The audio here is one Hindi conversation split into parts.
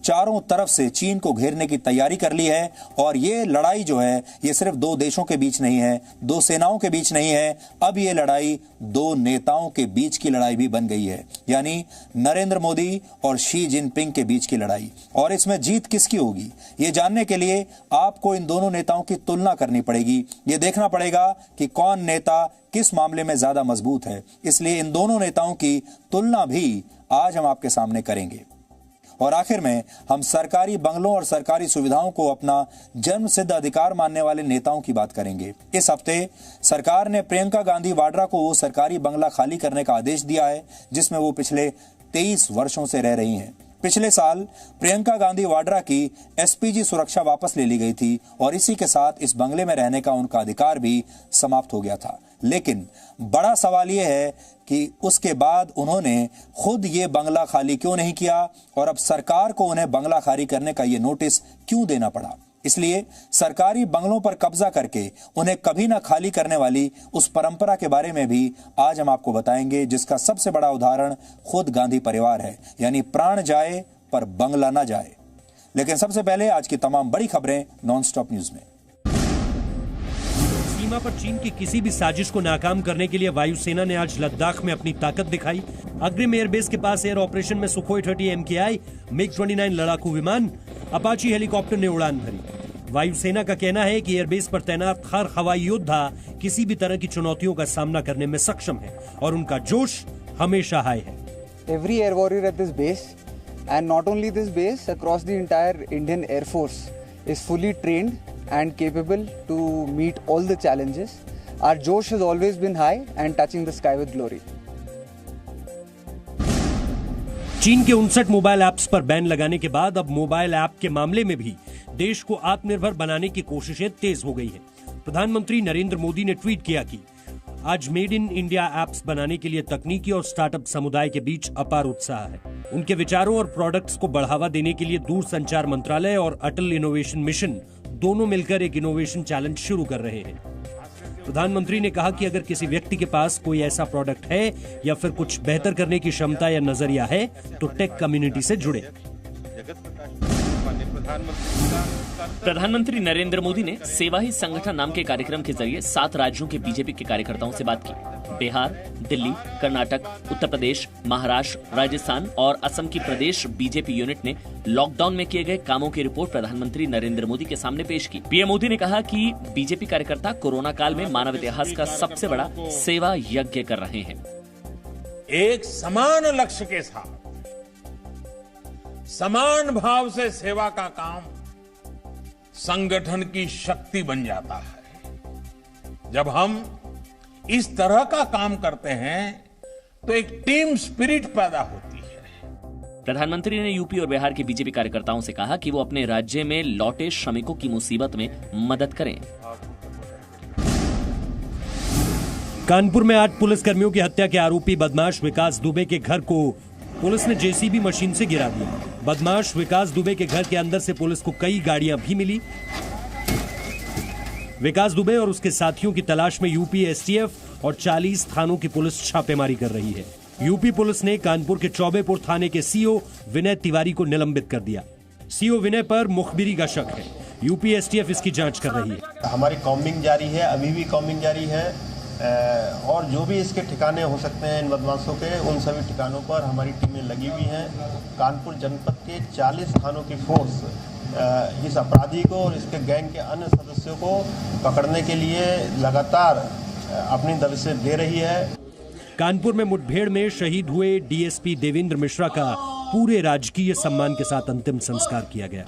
चारों तरफ से चीन को घेरने की तैयारी कर ली है। और ये लड़ाई जो है ये सिर्फ दो देशों के बीच नहीं है, दो सेनाओं के बीच नहीं है, अब ये लड़ाई दो नेताओं के बीच की लड़ाई भी बन गई है, यानी नरेंद्र मोदी और शी जिनपिंग के बीच की लड़ाई। और इसमें जीत किसकी होगी ये जानने के लिए आपको इन दोनों नेताओं की तुलना करनी पड़ेगी। ये देखना पड़ेगा कि कौन नेता किस मामले में ज्यादा मजबूत है। इसलिए इन दोनों नेताओं की तुलना भी आज हम आपके सामने करेंगे। और आखिर में हम सरकारी बंगलों और सरकारी सुविधाओं को अपना जन्म सिद्ध अधिकार मानने वाले नेताओं की बात करेंगे। इस हफ्ते सरकार ने प्रियंका गांधी वाड्रा को वो सरकारी बंगला खाली करने का आदेश दिया है जिसमें वो पिछले 23 वर्षों से रह रही हैं। पिछले साल प्रियंका गांधी वाड्रा की एसपीजी सुरक्षा वापस ले ली गई थी और इसी के साथ इस बंगले में रहने का उनका अधिकार भी समाप्त हो गया था। लेकिन बड़ा सवाल यह है कि उसके बाद उन्होंने खुद ये बंगला खाली क्यों नहीं किया और अब सरकार को उन्हें बंगला खाली करने का ये नोटिस क्यों देना पड़ा। इसलिए सरकारी बंगलों पर कब्जा करके उन्हें कभी ना खाली करने वाली उस परंपरा के बारे में भी आज हम आपको बताएंगे जिसका सबसे बड़ा उदाहरण खुद गांधी परिवार है, यानी प्राण जाए पर बंगला ना जाए। लेकिन सबसे पहले आज की तमाम बड़ी खबरें नॉनस्टॉप न्यूज में। सीमा पर चीन की किसी भी साजिश को नाकाम करने के लिए वायुसेना ने आज लद्दाख में अपनी ताकत दिखाई। अग्रिम एयरबेस के पास एयर ऑपरेशन में सुखोई 30 MKI, MiG-29 लड़ाकू विमान, अपाची हेलीकॉप्टर ने उड़ान भरी। वायुसेना का कहना है कि एयरबेस पर तैनात हर हवाई योद्धा किसी भी तरह की चुनौतियों का सामना करने में सक्षम है और उनका जोश हमेशा हाई है। Every air warrior at this base, and not only this base, across the entire Indian Air Force is fully trained and capable to meet all the challenges. Our josh has always been high and touching the sky with glory. चीन के 59 मोबाइल ऐप्स पर बैन लगाने के बाद अब मोबाइल ऐप के मामले में भी देश को आत्मनिर्भर बनाने की कोशिशें तेज हो गई हैं। प्रधानमंत्री नरेंद्र मोदी ने ट्वीट किया कि आज मेड इन इंडिया ऐप्स बनाने के लिए तकनीकी और स्टार्टअप समुदाय के बीच अपार उत्साह है। उनके विचारों और प्रोडक्ट्स को बढ़ावा देने के लिए दूरसंचार मंत्रालय और अटल इनोवेशन मिशन दोनों मिलकर एक इनोवेशन चैलेंज शुरू कर रहे हैं। प्रधानमंत्री ने कहा कि अगर किसी व्यक्ति के पास कोई ऐसा प्रोडक्ट है या फिर कुछ बेहतर करने की क्षमता या नजरिया है तो टेक कम्युनिटी से जुड़े। प्रधानमंत्री नरेंद्र मोदी ने सेवा ही संगठन नाम के कार्यक्रम के जरिए 7 राज्यों के बीजेपी के कार्यकर्ताओं से बात की। बिहार, दिल्ली, कर्नाटक, उत्तर प्रदेश, महाराष्ट्र, राजस्थान और असम की प्रदेश बीजेपी यूनिट ने लॉकडाउन में किए गए कामों की रिपोर्ट प्रधानमंत्री नरेंद्र मोदी के सामने पेश की। पीएम मोदी ने कहा कि बीजेपी कार्यकर्ता कोरोना काल में मानव इतिहास का सबसे बड़ा सेवा यज्ञ कर रहे हैं। एक समान लक्ष्य के साथ समान भाव से सेवा का काम संगठन की शक्ति बन जाता है। जब हम इस तरह का काम करते हैं तो एक टीम स्पिरिट पैदा होती है। प्रधानमंत्री ने यूपी और बिहार के बीजेपी कार्यकर्ताओं से कहा कि वो अपने राज्य में लौटे श्रमिकों की मुसीबत में मदद करें। कानपुर में 8 पुलिसकर्मियों की हत्या के आरोपी बदमाश विकास दुबे के घर को पुलिस ने जेसीबी मशीन से गिरा दिया। बदमाश विकास दुबे के घर के अंदर से पुलिस को कई गाड़ियां भी मिली। विकास दुबे और उसके साथियों की तलाश में यूपी एसटीएफ और 40 थानों की पुलिस छापेमारी कर रही है। यूपी पुलिस ने कानपुर के चौबेपुर थाने के सीओ विनय तिवारी को निलंबित कर दिया। सीओ विनय पर मुखबिरी का शक है। यूपी एसटीएफ इसकी जांच कर रही है। हमारी कॉम्बिंग जारी है, अभी भी कॉम्बिंग जारी है और जो भी इसके ठिकाने हो सकते हैं इन बदमाशों के, उन सभी ठिकानों पर हमारी टीमें लगी हुई हैं। कानपुर जनपद के 40 थानों की फोर्स इस अपराधी को और इसके गैंग के अन्य सदस्यों को पकड़ने के लिए लगातार अपनी दबिशें दे रही है। कानपुर में मुठभेड़ में शहीद हुए डीएसपी देवेंद्र मिश्रा का पूरे राजकीय सम्मान के साथ अंतिम संस्कार किया गया।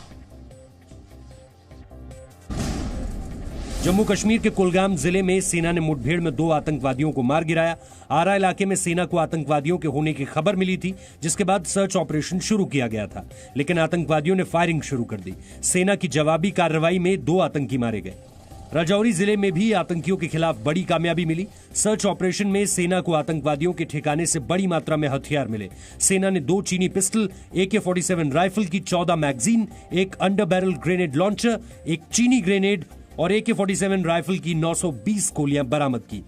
जम्मू कश्मीर के कुलगाम जिले में सेना ने मुठभेड़ में 2 आतंकवादियों को मार गिराया। आरा इलाके में सेना को आतंकवादियों के होने की खबर मिली थी, जिसके बाद सर्च ऑपरेशन शुरू किया गया था, लेकिन आतंकवादियों ने फायरिंग शुरू कर दी। सेना की जवाबी कार्रवाई में 2 आतंकी मारे गए। राजौरी जिले में भी आतंकियों के खिलाफ बड़ी कामयाबी मिली। सर्च ऑपरेशन में सेना को आतंकवादियों के ठिकाने से बड़ी मात्रा में हथियार मिले। सेना ने 2 चीनी पिस्टल, AK-47 राइफल की 14 मैगजीन, एक अंडर बैरल ग्रेनेड लॉन्चर, एक चीनी ग्रेनेड और AK-47 राइफल की 920 गोलियां बरामद की।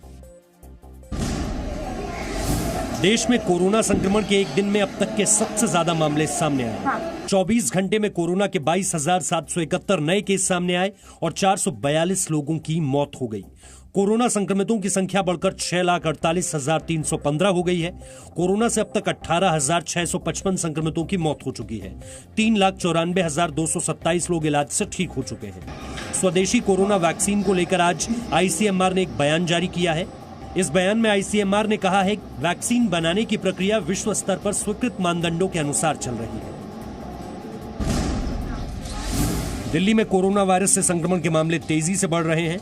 देश में कोरोना संक्रमण के एक दिन में अब तक के सबसे ज्यादा मामले सामने आए। 24 घंटे में कोरोना के 22,771 नए केस सामने आए और 442 लोगों की मौत हो गई। कोरोना संक्रमितों की संख्या बढ़कर 6,48,315 हो गई है। कोरोना से अब तक 18,655 संक्रमितों की मौत हो चुकी है। 3,94,227 लोग इलाज से ठीक हो चुके हैं। स्वदेशी कोरोना वैक्सीन को लेकर आज आईसीएमआर ने एक बयान जारी किया है। इस बयान में आईसीएमआर ने कहा है कि वैक्सीन बनाने की प्रक्रिया विश्व स्तर पर स्वीकृत मानदंडों के अनुसार चल रही है। दिल्ली में कोरोना वायरस से संक्रमण के मामले तेजी से बढ़ रहे हैं।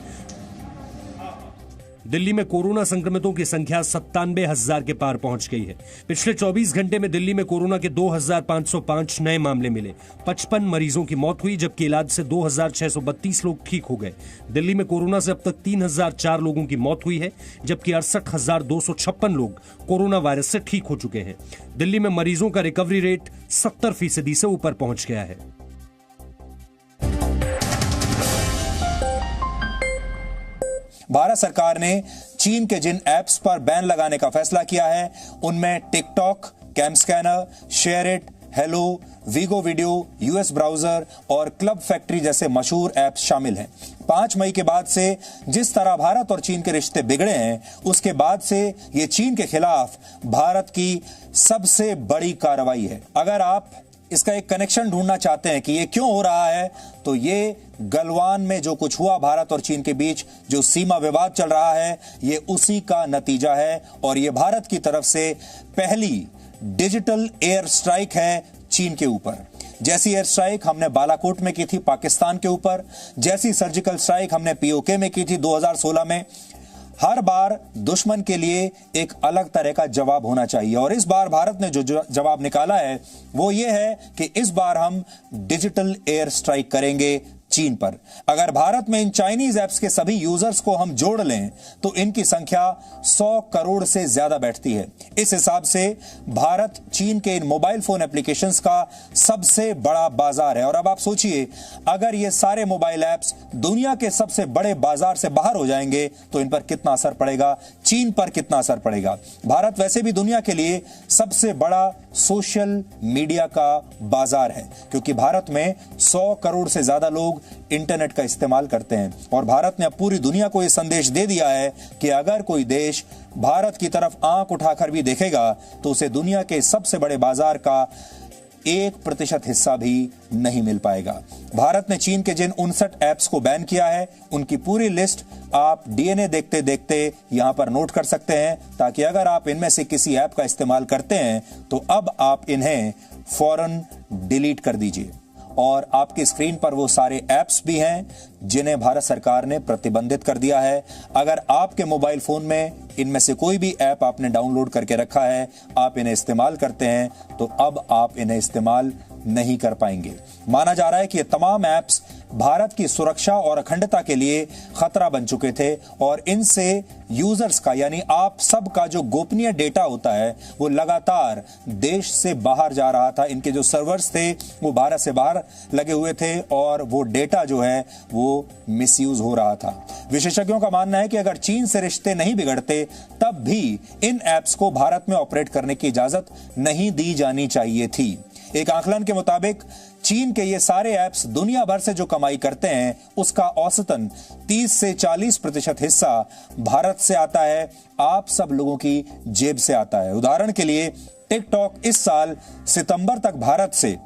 दिल्ली में कोरोना संक्रमितों की संख्या 97,000 के पार पहुंच गई है। पिछले 24 घंटे में दिल्ली में कोरोना के 2,505 नए मामले मिले। 55 मरीजों की मौत हुई, जबकि इलाज से 2,632 लोग ठीक हो गए। दिल्ली में कोरोना से अब तक 3,004 लोगों की मौत हुई है, जबकि 68,256 लोग कोरोना वायरस से ठीक हो चुके हैं। दिल्ली में मरीजों का रिकवरी रेट 70% से ऊपर पहुंच गया है। भारत सरकार ने चीन के जिन ऐप्स पर बैन लगाने का फैसला किया है, उनमें TikTok, Cam Scanner, Share It, hello, Vigo Video, US browser और क्लब फैक्ट्री जैसे मशहूर ऐप्स शामिल हैं। 5 मई के बाद से जिस तरह भारत और चीन के रिश्ते बिगड़े हैं, उसके बाद से ये चीन के खिलाफ भारत की सबसे बड़ी कार्रवाई है। अगर आप इसका एक कनेक्शन ढूंढना चाहते हैं कि ये क्यों हो रहा है, तो ये गलवान में जो कुछ हुआ भारत और चीन के बीच, जो सीमा विवाद चल रहा है, ये उसी का नतीजा है। और ये भारत की तरफ से पहली डिजिटल एयर स्ट्राइक है चीन के ऊपर। जैसी एयर स्ट्राइक हमने बालाकोट में की थी पाकिस्तान के ऊपर, जैसी सर्जिकल स्ट्राइक हमने पीओके में की थी 2016 में, हर बार दुश्मन के लिए एक अलग तरह का जवाब होना चाहिए। और इस बार भारत ने जो जवाब निकाला है वो ये है कि इस बार हम डिजिटल एयर स्ट्राइक करेंगे चीन पर। अगर भारत में इन चाइनीज ऐप्स के सभी यूजर्स को हम जोड़ लें तो इनकी संख्या 100 करोड़ से ज्यादा बैठती है। इस हिसाब से भारत चीन के इन मोबाइल फोन एप्लीकेशंस का सबसे बड़ा बाजार है। और अब आप सोचिए, अगर ये सारे मोबाइल ऐप्स दुनिया के सबसे बड़े बाजार से बाहर हो जाएंगे तो इन पर कितना असर पड़ेगा, चीन पर कितना असर पड़ेगा। भारत वैसे भी दुनिया के लिए सबसे बड़ा सोशल मीडिया का बाजार है, क्योंकि भारत में 100 करोड़ से ज्यादा लोग इंटरनेट का इस्तेमाल करते हैं। और भारत ने अब पूरी दुनिया को यह संदेश दे दिया है कि अगर कोई देश भारत की तरफ आंख उठाकर भी देखेगा तो उसे दुनिया के सबसे बड़े बाजार का 1% हिस्सा भी नहीं मिल पाएगा। भारत ने चीन के जिन 59 ऐप्स को बैन किया है, उनकी पूरी लिस्ट आप डीएनए देखते देखते यहां पर नोट कर सकते हैं, ताकि अगर आप इनमें से किसी ऐप का इस्तेमाल करते हैं तो अब आप इन्हें फौरन डिलीट कर दीजिए। और आपकी स्क्रीन पर वो सारे ऐप्स भी हैं जिन्हें भारत सरकार ने प्रतिबंधित कर दिया है। अगर आपके मोबाइल फोन में इनमें से कोई भी ऐप आपने डाउनलोड करके रखा है, आप इन्हें इस्तेमाल करते हैं, तो अब आप इन्हें इस्तेमाल नहीं कर पाएंगे। माना जा रहा है कि ये तमाम ऐप्स भारत की सुरक्षा और अखंडता के लिए खतरा बन चुके थे और इनसे यूजर्स का, यानी आप सब का जो गोपनीय डेटा होता है, वो लगातार देश से बाहर जा रहा था। इनके जो सर्वर्स थे वो भारत से बाहर लगे हुए थे और वो डेटा जो है वो मिसयूज हो रहा था। विशेषज्ञों का मानना है कि अगर चीन से रिश्ते नहीं बिगड़ते तब भी इन ऐप्स को भारत में ऑपरेट करने की इजाजत नहीं दी जानी चाहिए थी। एक आकलन के मुताबिक चीन के ये सारे ऐप्स दुनिया भर से जो कमाई करते हैं उसका औसतन 30 से 40% हिस्सा भारत से आता है, आप सब लोगों की जेब से आता है। उदाहरण के लिए टिकटॉक इस साल सितंबर तक भारत से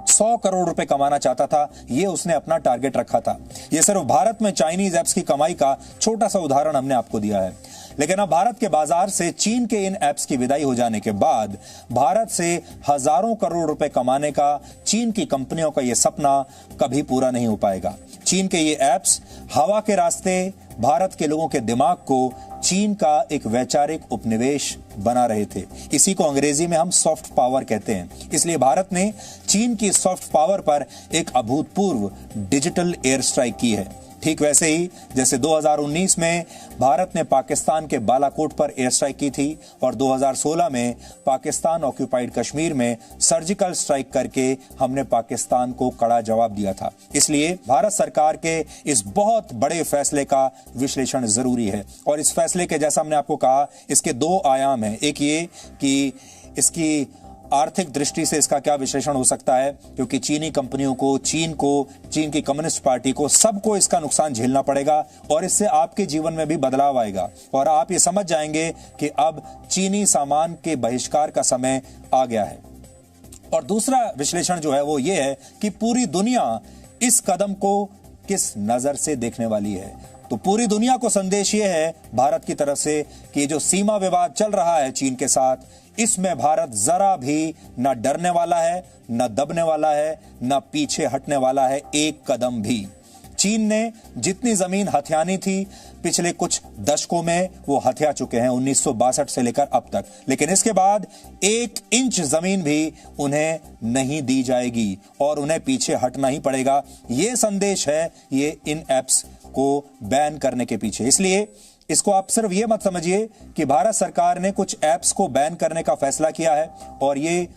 100 करोड़ रुपए कमाना चाहता था, ये उसने अपना टारगेट रखा था। ये सिर्फ भारत में चाइनीज ऐप्स की कमाई का छोटा सा उदाहरण हमने आपको दिया है। लेकिन अब भारत के बाजार से चीन के इन ऐप्स की विदाई हो जाने के बाद भारत से हजारों करोड़ रुपए कमाने का चीन की कंपनियों का यह सपना कभी पूरा नहीं हो पाएगा। चीन के ये ऐप्स हवा के रास्ते भारत के लोगों के दिमाग को चीन का एक वैचारिक उपनिवेश बना रहे थे। इसी को अंग्रेजी में हम सॉफ्ट पावर कहते हैं। इसलिए भारत ने चीन की सॉफ्ट पावर पर एक अभूतपूर्व डिजिटल एयर स्ट्राइक की है। ठीक वैसे ही जैसे 2019 में भारत ने पाकिस्तान के बालाकोट पर एयर स्ट्राइक की थी और 2016 में पाकिस्तान ऑक्यूपाइड कश्मीर में सर्जिकल स्ट्राइक करके हमने पाकिस्तान को कड़ा जवाब दिया था। इसलिए भारत सरकार के इस बहुत बड़े फैसले का विश्लेषण जरूरी है और इस फैसले के, जैसा हमने आपको कहा, इसके दो आयाम हैं। एक ये कि इसकी आर्थिक दृष्टि से इसका क्या विश्लेषण हो सकता है, क्योंकि चीनी कंपनियों को, चीन की कम्युनिस्ट पार्टी को, सबको इसका नुकसान झेलना पड़ेगा और इससे आपके जीवन में भी बदलाव आएगा और आप ये समझ जाएंगे कि अब चीनी सामान के बहिष्कार का समय आ गया है। और दूसरा विश्लेषण जो है वो ये है कि पूरी दुनिया इस कदम को किस नजर से देखने वाली है। तो पूरी दुनिया को संदेश ये है भारत की तरफ से कि जो सीमा विवाद चल रहा है चीन के साथ, इसमें भारत जरा भी न डरने वाला है, न दबने वाला है, न पीछे हटने वाला है एक कदम भी। चीन ने जितनी जमीन हथियानी थी पिछले कुछ दशकों में वो हथिया चुके हैं 1962 से लेकर अब तक, लेकिन इसके बाद 1 इंच जमीन भी उन्हें नहीं दी जाएगी और उन्हें पीछे हटना ही पड़ेगा। ये संदेश है ये इन एप्स को बैन करने के पीछे। इसलिए इसको आप सिर्फ ये मत समझिए कि भारत सरकार ने कुछ ऐप्स को बैन करने का फैसला किया है और ये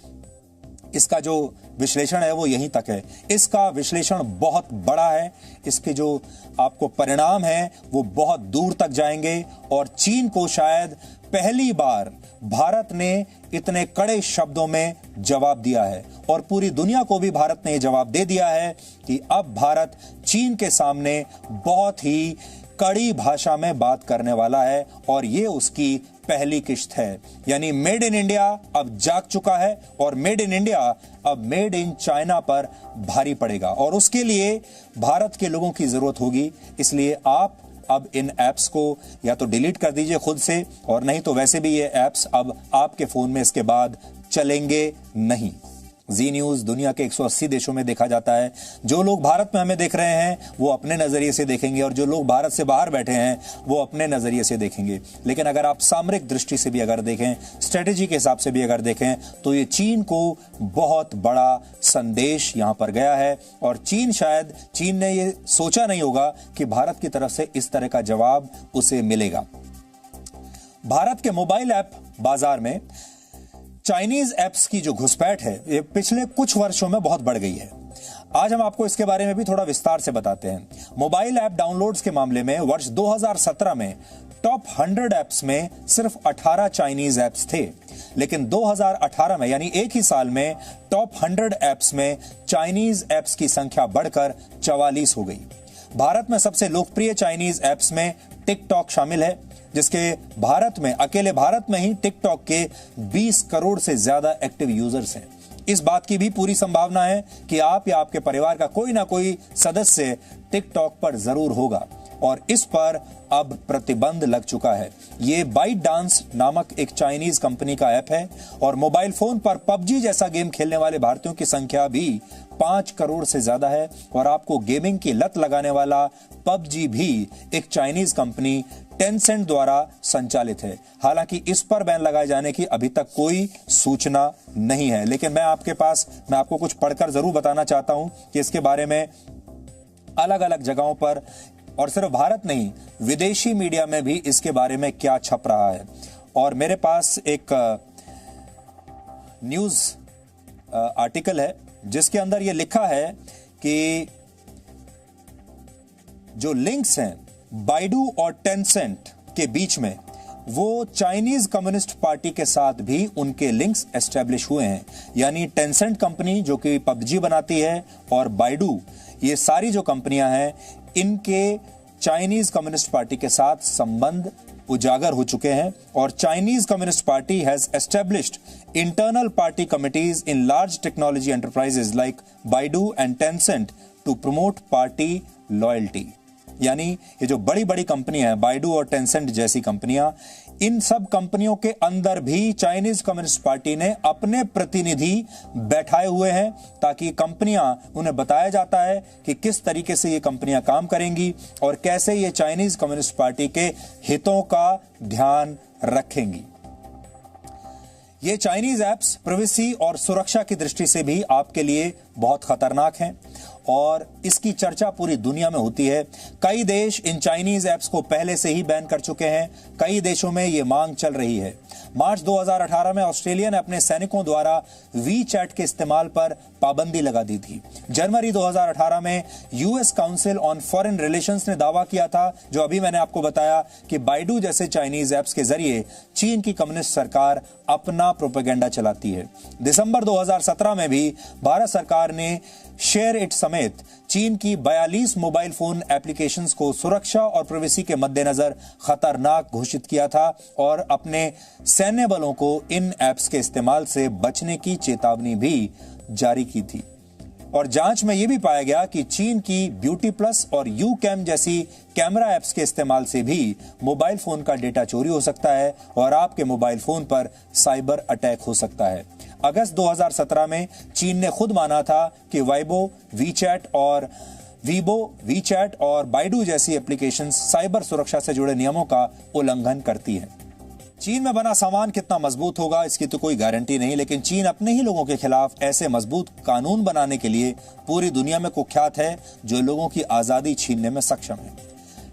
इसका जो विश्लेषण है वो यहीं तक है। इसका विश्लेषण बहुत बड़ा है, इसके जो आपको परिणाम है वो बहुत दूर तक जाएंगे और चीन को शायद पहली बार भारत ने इतने कड़े शब्दों में जवाब दिया है और पूरी दुनिया को भी भारत ने यह जवाब दे दिया है कि अब भारत चीन के सामने बहुत ही कड़ी भाषा में बात करने वाला है और ये उसकी पहली किश्त है। यानी मेड इन इंडिया अब जाग चुका है और मेड इन इंडिया अब मेड इन चाइना पर भारी पड़ेगा और उसके लिए भारत के लोगों की जरूरत होगी। इसलिए आप अब इन ऐप्स को या तो डिलीट कर दीजिए खुद से और नहीं तो वैसे भी ये ऐप्स अब आपके फोन में इसके बाद चलेंगे नहीं। जी न्यूज दुनिया के 180 देशों में देखा जाता है। जो लोग भारत में हमें देख रहे हैं वो अपने नजरिए से देखेंगे और जो लोग भारत से बाहर बैठे हैं वो अपने नजरिए से देखेंगे। लेकिन अगर आप सामरिक दृष्टि से भी अगर देखें, स्ट्रेटेजी के हिसाब से भी अगर देखें, तो ये चीन को बहुत बड़ा संदेश यहां पर गया है और चीन ने ये सोचा नहीं होगा कि भारत की तरफ से इस तरह का जवाब उसे मिलेगा। भारत के मोबाइल ऐप बाजार में चाइनीज ऐप्स की जो घुसपैठ है ये पिछले कुछ वर्षों में बहुत बढ़ गई है। आज हम आपको इसके बारे में भी थोड़ा विस्तार से बताते हैं। मोबाइल ऐप डाउनलोड्स के मामले में वर्ष 2017 में टॉप 100 ऐप्स में सिर्फ 18 चाइनीज ऐप्स थे, लेकिन 2018 में यानी एक ही साल में टॉप 100 ऐप्स में चाइनीज ऐप्स की संख्या बढ़कर 44 हो गई। भारत में सबसे लोकप्रिय चाइनीज ऐप्स में टिकटॉक शामिल है, जिसके अकेले भारत में ही टिकटॉक के 20 करोड़ से ज्यादा एक्टिव यूजर्स हैं। इस बात की भी पूरी संभावना है कि आप या आपके परिवार का कोई ना कोई सदस्य टिकटॉक पर जरूर होगा और इस पर अब प्रतिबंध लग चुका है। ये बाइट डांस नामक एक चाइनीज कंपनी का ऐप है और मोबाइल फोन पर पबजी जैसा गेम खेलने वाले भारतीयों की संख्या भी 5 करोड़ से ज्यादा है और आपको गेमिंग की लत लगाने वाला पबजी भी एक चाइनीज कंपनी टेंसेंट द्वारा संचालित है। हालांकि इस पर बैन लगाए जाने की अभी तक कोई सूचना नहीं है, लेकिन मैं आपको कुछ पढ़कर जरूर बताना चाहता हूं कि इसके बारे में अलग अलग जगहों पर और सिर्फ भारत नहीं विदेशी मीडिया में भी इसके बारे में क्या छप रहा है। और मेरे पास एक न्यूज आर्टिकल है जिसके अंदर यह लिखा है कि जो लिंक्स हैं बाइडू और टेंसेंट के बीच में वो चाइनीज कम्युनिस्ट पार्टी के साथ भी उनके लिंक्स एस्टेब्लिश हुए हैं। यानी टेंसेंट कंपनी जो कि पबजी बनाती है और बाइडू, ये सारी जो कंपनियां हैं इनके चाइनीज कम्युनिस्ट पार्टी के साथ संबंध उजागर हो चुके हैं और Chinese Communist Party has established internal party committees in large technology enterprises like Baidu and Tencent to promote party loyalty. यानी ये जो बड़ी बड़ी कंपनियां हैं बाइडू और टेंसेंट जैसी कंपनियां, इन सब कंपनियों के अंदर भी चाइनीज कम्युनिस्ट पार्टी ने अपने प्रतिनिधि बैठाए हुए हैं ताकि कंपनियां, उन्हें बताया जाता है कि किस तरीके से ये कंपनियां काम करेंगी और कैसे ये चाइनीज कम्युनिस्ट पार्टी के हितों का ध्यान रखेंगी। ये चाइनीज ऐप्स प्राइवेसी और सुरक्षा की दृष्टि से भी आपके लिए बहुत खतरनाक हैं और इसकी चर्चा पूरी दुनिया में होती है। कई देश इन चाइनीज ऐप्स को पहले से ही बैन कर चुके हैं। कई देशों में ये मांग चल रही है। मार्च 2018 में ऑस्ट्रेलिया ने अपने सैनिकों द्वारा वी चैट के इस्तेमाल पर पाबंदी लगा दी थी। जनवरी 2018 में US council on foreign relations ने दावा किया था, जो अभी मैंने आपको बताया, कि बाइडू जैसे चाइनीज ऐप्स के जरिए चीन की कम्युनिस्ट सरकार अपना प्रोपेगेंडा चलाती है। दिसंबर 2017 में भी भारत सरकार ने शेयर इट समेत चीन की 42 मोबाइल फोन एप्लीकेशंस को सुरक्षा और प्राइवेसी के मद्देनजर खतरनाक घोषित किया था और अपने सैन्य बलों को इन ऐप्स के इस्तेमाल से बचने की चेतावनी भी जारी की थी। और जांच में यह भी पाया गया कि चीन की ब्यूटी प्लस और यू कैम जैसी कैमरा ऐप्स के इस्तेमाल से भी मोबाइल फोन का डेटा चोरी हो सकता है और आपके मोबाइल फोन पर साइबर अटैक हो सकता है। अगस्त 2017 में चीन ने खुद माना था कि वाइबो, वीचैट और बाइडू जैसी एप्लीकेशंस साइबर सुरक्षा से जुड़े नियमों का उल्लंघन करती हैं। चीन में बना सामान कितना मजबूत होगा इसकी तो कोई गारंटी नहीं, लेकिन चीन अपने ही लोगों के खिलाफ ऐसे मजबूत कानून बनाने के लिए पूरी दुनिया में कुख्यात है, जो लोगों की आजादी छीनने में सक्षम है।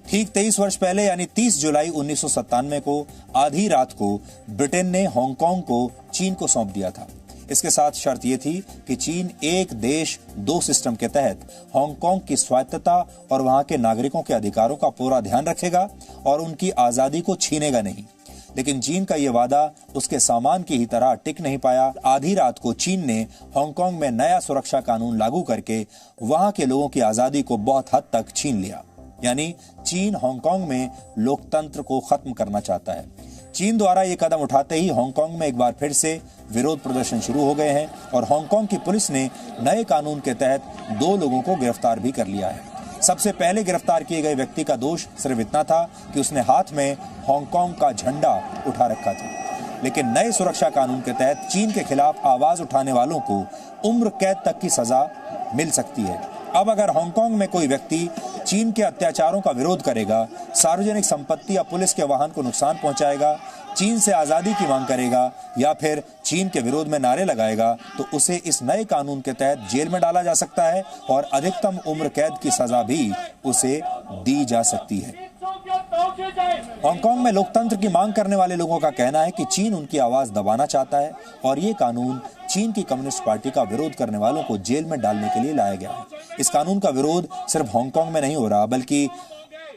ठीक 23 वर्ष पहले यानी 30 जुलाई 1997 को आधी रात को ब्रिटेन ने हांगकांग को चीन को सौंप दिया था। इसके साथ शर्त यह थी कि चीन एक देश दो सिस्टम के तहत हांगकांग की स्वायत्तता और वहां के नागरिकों के अधिकारों का पूरा ध्यान रखेगा और उनकी आजादी को छीनेगा नहीं। लेकिन चीन का यह वादा उसके सामान की ही तरह टिक नहीं पाया। आधी रात को चीन ने हांगकांग में नया सुरक्षा कानून लागू करके वहां के लोगों की आजादी को बहुत हद तक छीन लिया। यानी चीन हांगकांग में लोकतंत्र को खत्म करना चाहता है। चीन द्वारा यह कदम उठाते ही हांगकांग में एक बार फिर से विरोध प्रदर्शन शुरू हो गए हैं और हांगकांग की पुलिस ने नए कानून के तहत 2 लोगों को गिरफ्तार भी कर लिया है। सबसे पहले गिरफ्तार किए गए व्यक्ति का दोष सिर्फ इतना था कि उसने हाथ में हांगकांग का झंडा उठा रखा था। लेकिन नए सुरक्षा कानून के तहत चीन के खिलाफ आवाज उठाने वालों को उम्र कैद तक की सजा मिल सकती है। अब अगर हांगकांग में कोई व्यक्ति चीन के अत्याचारों का विरोध करेगा, सार्वजनिक संपत्ति या पुलिस के वाहन को नुकसान पहुंचाएगा, चीन से आजादी की मांग करेगा या फिर चीन के विरोध में नारे लगाएगा, तो उसे इस नए कानून के तहत जेल में डाला जा सकता है और अधिकतम उम्र कैद की सजा भी उसे दी जा सकती है। हांगकांग में लोकतंत्र की मांग करने वाले लोगों का कहना है कि चीन उनकी आवाज दबाना चाहता है और ये कानून चीन की कम्युनिस्ट पार्टी का विरोध करने वालों को जेल में डालने के लिए लाया गया है। इस कानून का विरोध सिर्फ हांगकांग में नहीं हो रहा, बल्कि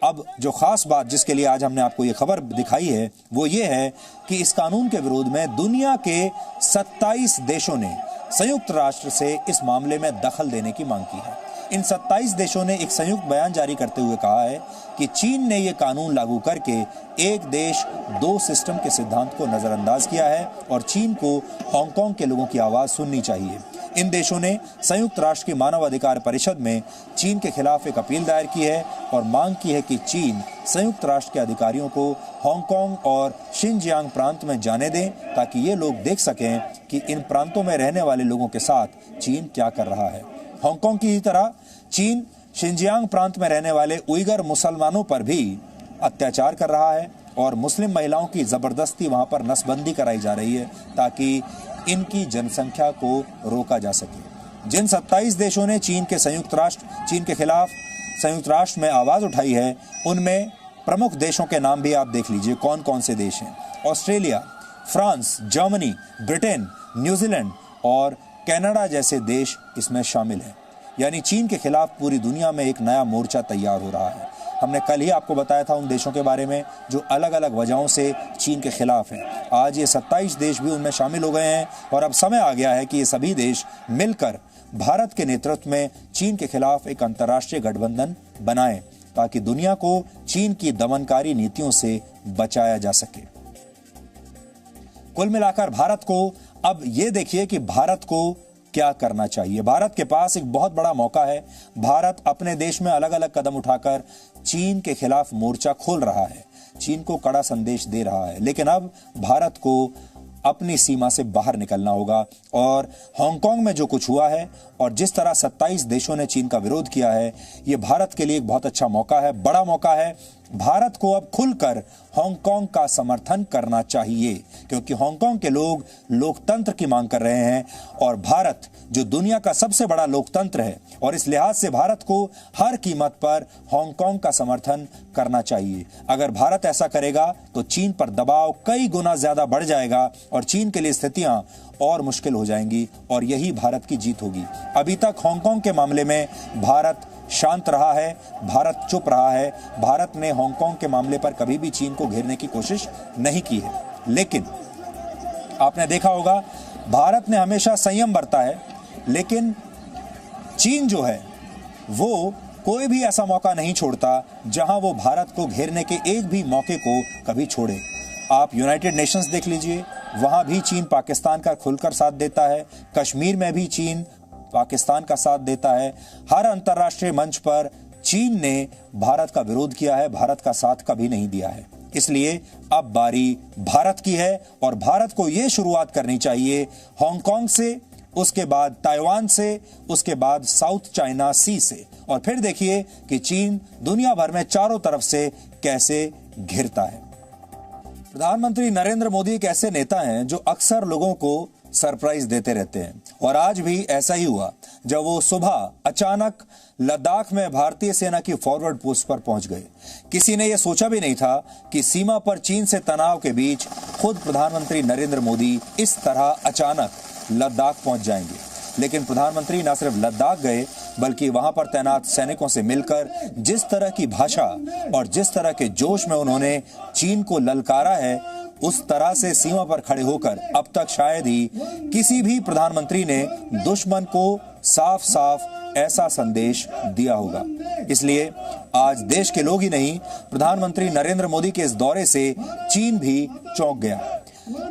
अब जो खास बात जिसके लिए आज हमने आपको ये खबर दिखाई है वो ये है कि इस कानून के विरोध में दुनिया के 27 देशों ने संयुक्त राष्ट्र से इस मामले में दखल देने की मांग की है। इन 27 देशों ने एक संयुक्त बयान जारी करते हुए कहा है कि चीन ने यह कानून लागू करके एक देश दो सिस्टम के सिद्धांत को नजरअंदाज किया है और चीन को हांगकांग के लोगों की आवाज सुननी चाहिए। इन देशों ने संयुक्त राष्ट्र की मानव अधिकार परिषद में चीन के खिलाफ एक अपील दायर की है और मांग की है कि चीन संयुक्त राष्ट्र के अधिकारियों को हांगकांग और शिनजियांग प्रांत में जाने दें ताकि ये लोग देख सकें कि इन प्रांतों में रहने वाले लोगों के साथ चीन क्या कर रहा है। हांगकांग की तरह चीन शिनजियांग प्रांत में रहने वाले उइगर मुसलमानों पर भी अत्याचार कर रहा है और मुस्लिम महिलाओं की जबरदस्ती वहां पर नसबंदी कराई जा रही है ताकि इनकी जनसंख्या को रोका जा सके। जिन 27 देशों ने चीन के खिलाफ संयुक्त राष्ट्र में आवाज उठाई है, उनमें प्रमुख देशों के नाम भी आप देख लीजिए कौन कौन से देश हैं। Australia, France, Germany, Britain, New Zealand और कनाडा जैसे देश इसमें शामिल हैं। यानी चीन के खिलाफ पूरी दुनिया में एक नया मोर्चा तैयार हो रहा है। हमने कल ही आपको बताया था उन देशों के बारे में जो अलग अलग वजहों से चीन के खिलाफ हैं। आज ये 27 देश भी उनमें शामिल हो गए हैं और अब समय आ गया है कि ये सभी देश मिलकर भारत के नेतृत्व में चीन के खिलाफ एक अंतर्राष्ट्रीय गठबंधन बनाएं ताकि दुनिया को चीन की दमनकारी नीतियों से बचाया जा सके। कुल मिलाकर भारत को अब ये देखिए कि भारत को क्या करना चाहिए। भारत के पास एक बहुत बड़ा मौका है। भारत अपने देश में अलग अलग कदम उठाकर चीन के खिलाफ मोर्चा खोल रहा है, चीन को कड़ा संदेश दे रहा है, लेकिन अब भारत को अपनी सीमा से बाहर निकलना होगा। और हांगकांग में जो कुछ हुआ है और जिस तरह 27 देशों ने चीन का विरोध किया है, यह भारत के लिए एक बहुत अच्छा मौका है, बड़ा मौका है भारत को अब खुलकर हांगकांग का समर्थन करना चाहिए, क्योंकि हांगकांग के लोग लोकतंत्र की मांग कर रहे हैं और भारत जो दुनिया का सबसे बड़ा लोकतंत्र है, और इस लिहाज से भारत को हर कीमत पर हांगकांग का समर्थन करना चाहिए। अगर भारत ऐसा करेगा तो चीन पर दबाव कई गुना ज्यादा बढ़ जाएगा और चीन के लिए स्थितियां और मुश्किल हो जाएंगी और यही भारत की जीत होगी। अभी तक हांगकांग के मामले में भारत शांत रहा है, भारत चुप रहा है। भारत ने हांगकांग के मामले पर कभी भी चीन को घेरने की कोशिश नहीं की है। लेकिन आपने देखा होगा भारत ने हमेशा संयम बरता है, लेकिन चीन जो है वो कोई भी ऐसा मौका नहीं छोड़ता जहां वो भारत को घेरने के एक भी मौके को कभी छोड़े। आप यूनाइटेड नेशंस देख लीजिए, वहां भी चीन पाकिस्तान का खुलकर साथ देता है। कश्मीर में भी चीन पाकिस्तान का साथ देता है। हर अंतर्राष्ट्रीय मंच पर चीन ने भारत का विरोध किया है, भारत का साथ कभी नहीं दिया है। इसलिए अब बारी भारत की है और भारत को यह शुरुआत करनी चाहिए हांगकांग से, उसके बाद ताइवान से, उसके बाद साउथ चाइना सी से, और फिर देखिए कि चीन दुनिया भर में चारों तरफ से कैसे घिरता है। प्रधानमंत्री नरेंद्र मोदी एक ऐसे नेता हैं जो अक्सर लोगों को सरप्राइज देते रहते हैं, और आज भी ऐसा ही हुआ जब वो सुबह अचानक लद्दाख में भारतीय सेना की फॉरवर्ड पोस्ट पर पहुंच गए। किसी ने यह सोचा भी नहीं था कि सीमा पर चीन से तनाव के बीच खुद प्रधानमंत्री नरेंद्र मोदी इस तरह अचानक लद्दाख पहुंच जाएंगे। लेकिन प्रधानमंत्री न सिर्फ लद्दाख गए बल्कि वहां पर तैनात सैनिकों से मिलकर जिस तरह की भाषा और जिस तरह के जोश में उन्होंने चीन को ललकारा है, उस तरह से सीमा पर खड़े होकर अब तक शायद ही किसी भी प्रधानमंत्री ने दुश्मन को साफ साफ ऐसा संदेश दिया होगा। इसलिए आज देश के लोग ही नहीं, प्रधानमंत्री नरेंद्र मोदी के इस दौरे से चीन भी चौंक गया।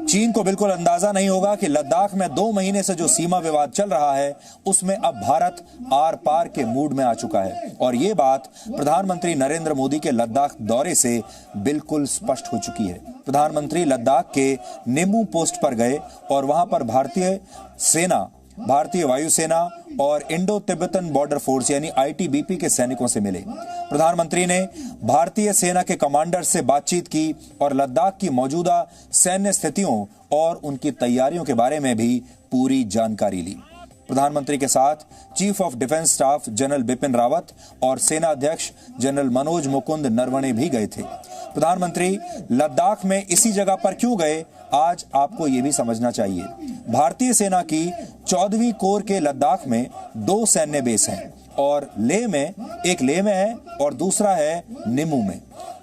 चीन को बिल्कुल अंदाजा नहीं होगा कि लद्दाख में 2 महीने से जो सीमा विवाद चल रहा है उसमें अब भारत आर पार के मूड में आ चुका है, और ये बात प्रधानमंत्री नरेंद्र मोदी के लद्दाख दौरे से बिल्कुल स्पष्ट हो चुकी है। प्रधानमंत्री लद्दाख के निम्मू पोस्ट पर गए और वहां पर भारतीय सेना, भारतीय वायुसेना और इंडो तिब्बतन बॉर्डर फोर्स यानी आईटीबीपी के सैनिकों से मिले। प्रधानमंत्री ने भारतीय सेना के कमांडर से बातचीत की और लद्दाख की मौजूदा सैन्य स्थितियों और उनकी तैयारियों के बारे में भी पूरी जानकारी ली। प्रधानमंत्री के साथ chief of defence staff general Bipin Rawat और सेना अध्यक्ष जनरल मनोज मुकुंद नरवणे भी गए थे। प्रधानमंत्री लद्दाख में इसी जगह पर क्यों गए, आज आपको यह भी समझना चाहिए। भारतीय सेना की 14वीं कोर के लद्दाख में 2 सैन्य बेस हैं और एक लेह में है और दूसरा है निम्मू में।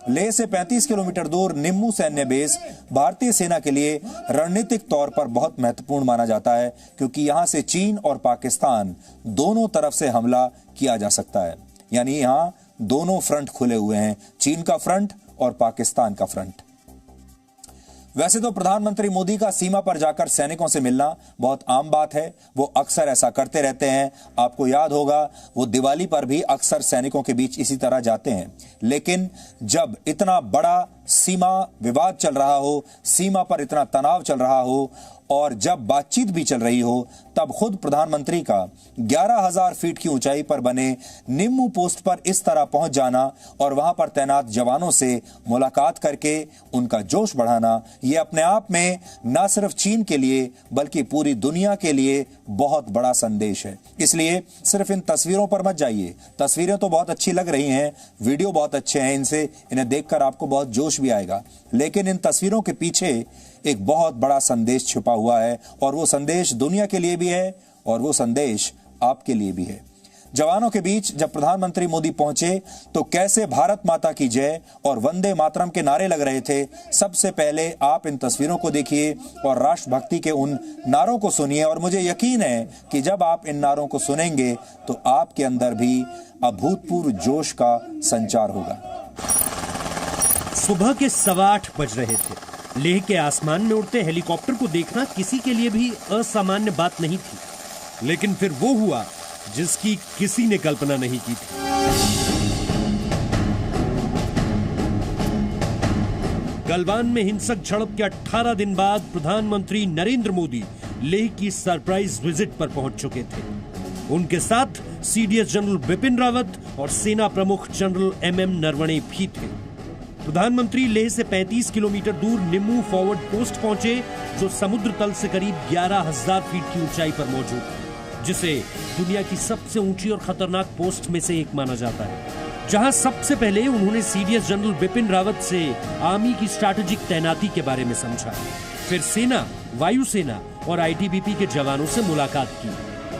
लेह से 35 किलोमीटर दूर निम्मू सैन्य बेस भारतीय सेना के लिए रणनीतिक तौर पर बहुत महत्वपूर्ण माना जाता है, क्योंकि यहां से चीन और पाकिस्तान दोनों तरफ से हमला किया जा सकता है। यानी यहां दोनों फ्रंट खुले हुए हैं, चीन का फ्रंट और पाकिस्तान का फ्रंट। वैसे तो प्रधानमंत्री मोदी का सीमा पर जाकर सैनिकों से मिलना बहुत आम बात है, वो अक्सर ऐसा करते रहते हैं। आपको याद होगा वो दिवाली पर भी अक्सर सैनिकों के बीच इसी तरह जाते हैं। लेकिन जब इतना बड़ा सीमा विवाद चल रहा हो, सीमा पर इतना तनाव चल रहा हो और जब बातचीत भी चल रही हो, तब खुद प्रधानमंत्री का 11,000 फीट की ऊंचाई पर बने निम्मू पोस्ट पर इस तरह पहुंच जाना और वहां पर तैनात जवानों से मुलाकात करके उनका जोश बढ़ाना, यह अपने आप में न सिर्फ चीन के लिए बल्कि पूरी दुनिया के लिए बहुत बड़ा संदेश है। इसलिए सिर्फ इन तस्वीरों पर मत जाइए। तस्वीरें तो बहुत अच्छी लग रही हैं, वीडियो बहुत अच्छे हैं, इन्हें देखकर आपको बहुत जोश भी आएगा, लेकिन इन तस्वीरों के पीछे एक बहुत बड़ा संदेश छुपा हुआ है, और वो संदेश दुनिया के लिए भी है और वो संदेश आपके लिए भी है। जवानों के बीच जब प्रधानमंत्री मोदी पहुंचे तो कैसे भारत माता की जय और वंदे मातरम के नारे लग रहे थे। सबसे पहले आप इन तस्वीरों को देखिए और राष्ट्रभक्ति के उन नारों को सुनिए, और मुझे यकीन है कि जब आप इन नारों को सुनेंगे तो आपके अंदर भी अभूतपूर्व जोश का संचार होगा। सुबह के 8:15 बज रहे थे। लेह के आसमान में उड़ते हेलीकॉप्टर को देखना किसी के लिए भी असामान्य बात नहीं थी, लेकिन फिर वो हुआ जिसकी किसी ने कल्पना नहीं की थी। गलवान में हिंसक झड़प के 18 दिन बाद प्रधानमंत्री नरेंद्र मोदी लेह की सरप्राइज विजिट पर पहुंच चुके थे। उनके साथ सीडीएस जनरल बिपिन रावत और सेना प्रमुख जनरल MM नरवणे भी थे। प्रधानमंत्री लेह से 35 किलोमीटर दूर निम्मू फॉरवर्ड पोस्ट पहुंचे, जो समुद्र तल से करीब 11,000 फीट की ऊंचाई पर मौजूद है, जिसे दुनिया की सबसे ऊंची और खतरनाक पोस्ट में से एक माना जाता है। जहां सबसे पहले उन्होंने सीडीएस जनरल बिपिन रावत से आर्मी की स्ट्रैटेजिक तैनाती के बारे में समझा, फिर सेना, वायुसेना और आईटीबीपी के जवानों से मुलाकात की।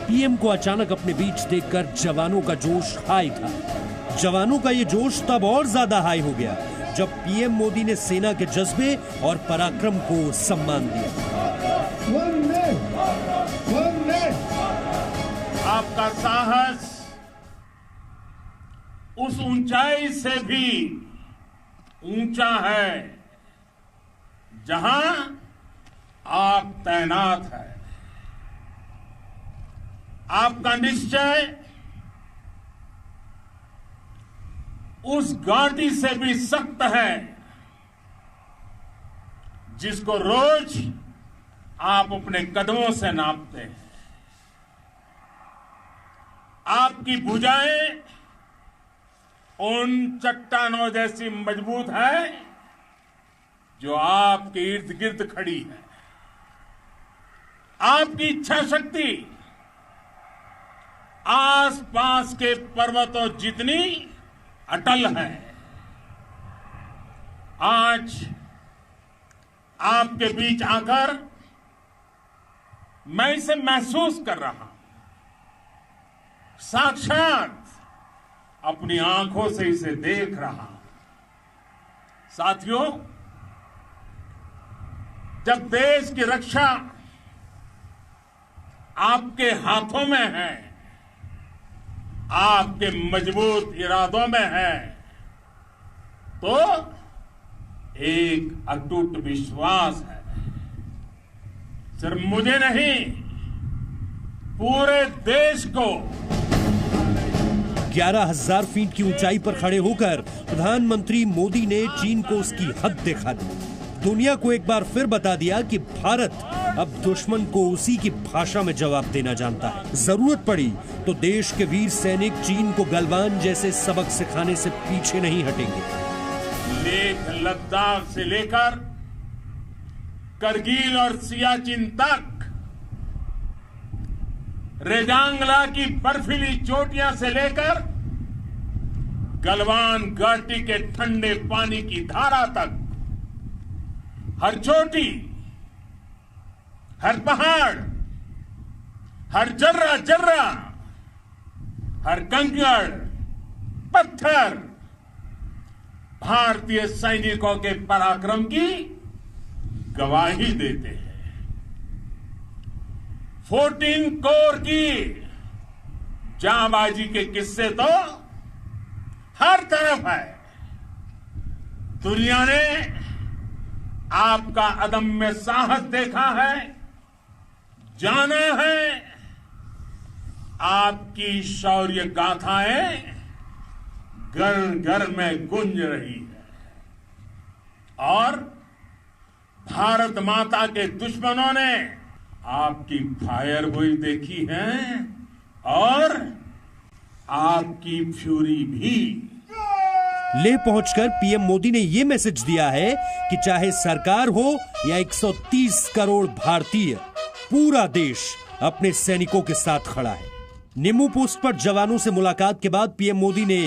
पीएम को अचानक अपने बीच देखकर जवानों का जोश हाई था। जवानों का ये जोश तब और ज्यादा हाई हो गया जब पीएम मोदी ने सेना के जज्बे और पराक्रम को सम्मान दिया। आपका साहस उस ऊंचाई से भी ऊंचा है जहां आप तैनात हैं। आपका निश्चय उस घाटी से भी सख्त है जिसको रोज आप अपने कदमों से नापते हैं। आपकी भुजाएं उन चट्टानों जैसी मजबूत है जो आपके इर्द गिर्द खड़ी है। आपकी इच्छा शक्ति आसपास के पर्वतों जितनी अटल है। आज आपके बीच आकर मैं इसे महसूस कर रहा हूं, साक्षात अपनी आंखों से इसे देख रहा हूं। साथियों, जब देश की रक्षा आपके हाथों में है, आपके मजबूत इरादों में है, तो एक अटूट विश्वास है। सिर्फ मुझे नहीं, पूरे देश को। 11,000 फीट की ऊंचाई पर खड़े होकर प्रधानमंत्री मोदी ने चीन को उसकी हद दिखा दी। दुनिया को एक बार फिर बता दिया कि भारत अब दुश्मन को उसी की भाषा में जवाब देना जानता है। जरूरत पड़ी तो देश के वीर सैनिक चीन को गलवान जैसे सबक सिखाने से पीछे नहीं हटेंगे। लेह लद्दाख से लेकर करगिल और सियाचिन तक, रेजांगला की बर्फीली चोटियां से लेकर गलवान घाटी के ठंडे पानी की धारा तक, हर चोटी, हर पहाड़, हर जर्रा जर्रा, हर कंकड़, पत्थर भारतीय सैनिकों के पराक्रम की गवाही देते हैं। 14 कोर की जांबाजी के किस्से तो हर तरफ है। दुनिया ने आपका अदम्य साहस देखा है, जाना है। आपकी शौर्य गाथाएं घर घर में गूंज रही है और भारत माता के दुश्मनों ने आपकी फायरगोई देखी है और आपकी फ्यूरी भी। लेह पहुंचकर पीएम मोदी ने यह मैसेज दिया है कि चाहे सरकार हो या 130 करोड़ भारतीय, पूरा देश अपने सैनिकों के साथ खड़ा है। निम्मू पोस्ट पर जवानों से मुलाकात के बाद पीएम मोदी ने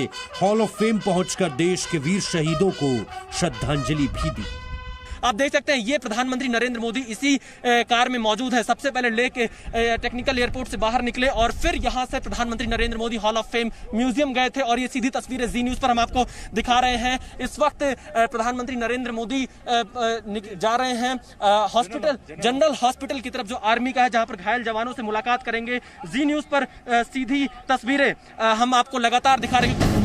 हॉल ऑफ फेम पहुंचकर देश के वीर शहीदों को श्रद्धांजलि भी दी। आप देख सकते हैं ये प्रधानमंत्री नरेंद्र मोदी इसी कार में मौजूद है। सबसे पहले लेह के टेक्निकल एयरपोर्ट से बाहर निकले और फिर यहां से प्रधानमंत्री Narendra Modi hall of fame museum गए थे और ये सीधी तस्वीरें जी न्यूज पर हम आपको दिखा रहे हैं। इस वक्त प्रधानमंत्री नरेंद्र मोदी जा रहे हैं हॉस्पिटल, जनरल हॉस्पिटल की तरफ जो आर्मी का है, जहां पर घायल जवानों से मुलाकात करेंगे। जी न्यूज पर सीधी तस्वीरें हम आपको लगातार दिखा रहे हैं।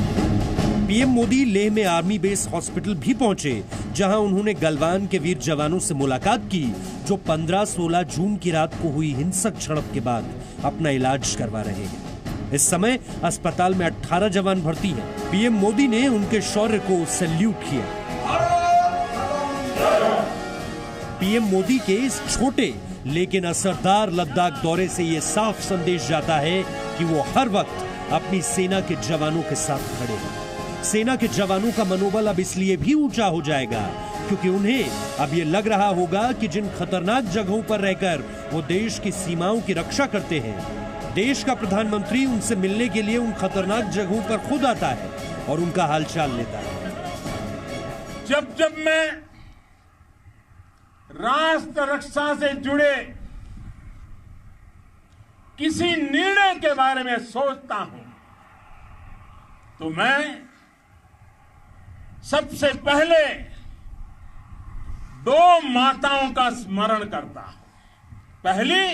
पीएम मोदी लेह में आर्मी बेस हॉस्पिटल भी पहुंचे, जहां उन्होंने गलवान के वीर जवानों से मुलाकात की, जो 15-16 जून की रात को हुई हिंसक झड़प के बाद अपना इलाज करवा रहे हैं। इस समय अस्पताल में 18 जवान भर्ती हैं। पीएम मोदी ने उनके शौर्य को सैल्यूट किया। पीएम मोदी के इस छोटे लेकिन असरदार लद्दाख दौरे से यह साफ संदेश जाता है कि वो हर वक्त अपनी सेना के जवानों के साथ खड़े हैं। सेना के जवानों का मनोबल अब इसलिए भी ऊंचा हो जाएगा क्योंकि उन्हें अब ये लग रहा होगा कि जिन खतरनाक जगहों पर रहकर वो देश की सीमाओं की रक्षा करते हैं, देश का प्रधानमंत्री उनसे मिलने के लिए उन खतरनाक जगहों पर खुद आता है और उनका हालचाल लेता है। जब जब मैं राष्ट्र रक्षा से जुड़े किसी निर्णय के बारे में सोचता हूं तो मैं सबसे पहले दो माताओं का स्मरण करता हूं। पहली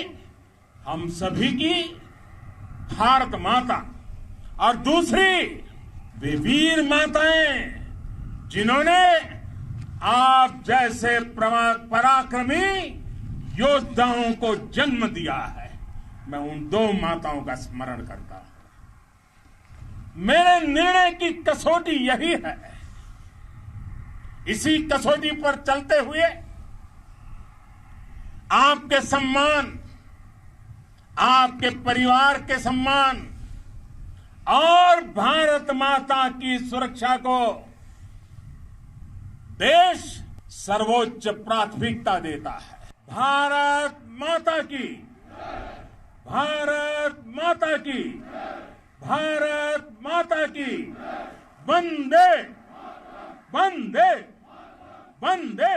हम सभी की भारत माता और दूसरी वे वीर माताएं जिन्होंने आप जैसे पराक्रमी योद्धाओं को जन्म दिया है। मैं उन दो माताओं का स्मरण करता हूं। मेरे निर्णय की कसौटी यही है। इसी कसौटी पर चलते हुए आपके सम्मान, आपके परिवार के सम्मान और भारत माता की सुरक्षा को देश सर्वोच्च प्राथमिकता देता है। भारत माता की, भारत माता की, भारत माता की, वंदे वंदे वंदे।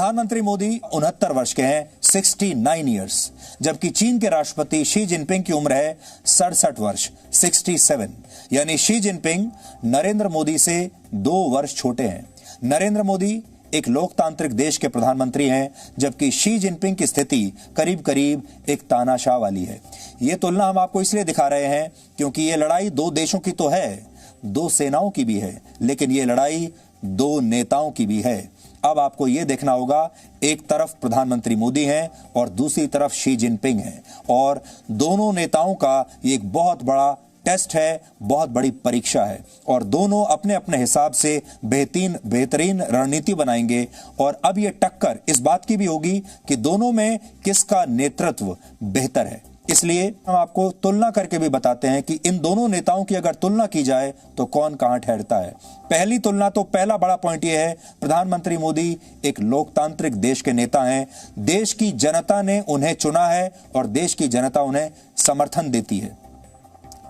प्रधानमंत्री मोदी 69 वर्ष के हैं, 69 इयर्स, जबकि चीन के राष्ट्रपति शी जिनपिंग की उम्र है 67 वर्ष, 67। यानी शी जिनपिंग नरेंद्र मोदी से 2 वर्ष छोटे हैं। नरेंद्र मोदी एक लोकतांत्रिक देश के प्रधानमंत्री हैं, जबकि शी जिनपिंग की स्थिति करीब करीब एक तानाशाह वाली है। ये तुलना हम आपको इसलिए दिखा रहे हैं क्योंकि ये लड़ाई 2 देशों की तो है, 2 सेनाओं की भी है, लेकिन ये लड़ाई 2 नेताओं की भी है। अब आपको यह देखना होगा, एक तरफ प्रधानमंत्री मोदी हैं और दूसरी तरफ शी जिनपिंग हैं, और दोनों नेताओं का एक बहुत बड़ा टेस्ट है, बहुत बड़ी परीक्षा है, और दोनों अपने अपने हिसाब से बेहतरीन रणनीति बनाएंगे। और अब यह टक्कर इस बात की भी होगी कि दोनों में किसका नेतृत्व बेहतर है। इसलिए हम आपको तुलना करके भी बताते हैं कि इन दोनों नेताओं की अगर तुलना की जाए तो कौन कहां ठहरता है। पहली तुलना तो पहला बड़ा पॉइंट यह है, प्रधानमंत्री मोदी एक लोकतांत्रिक देश के नेता हैं। देश की जनता ने उन्हें चुना है और देश की जनता उन्हें समर्थन देती है।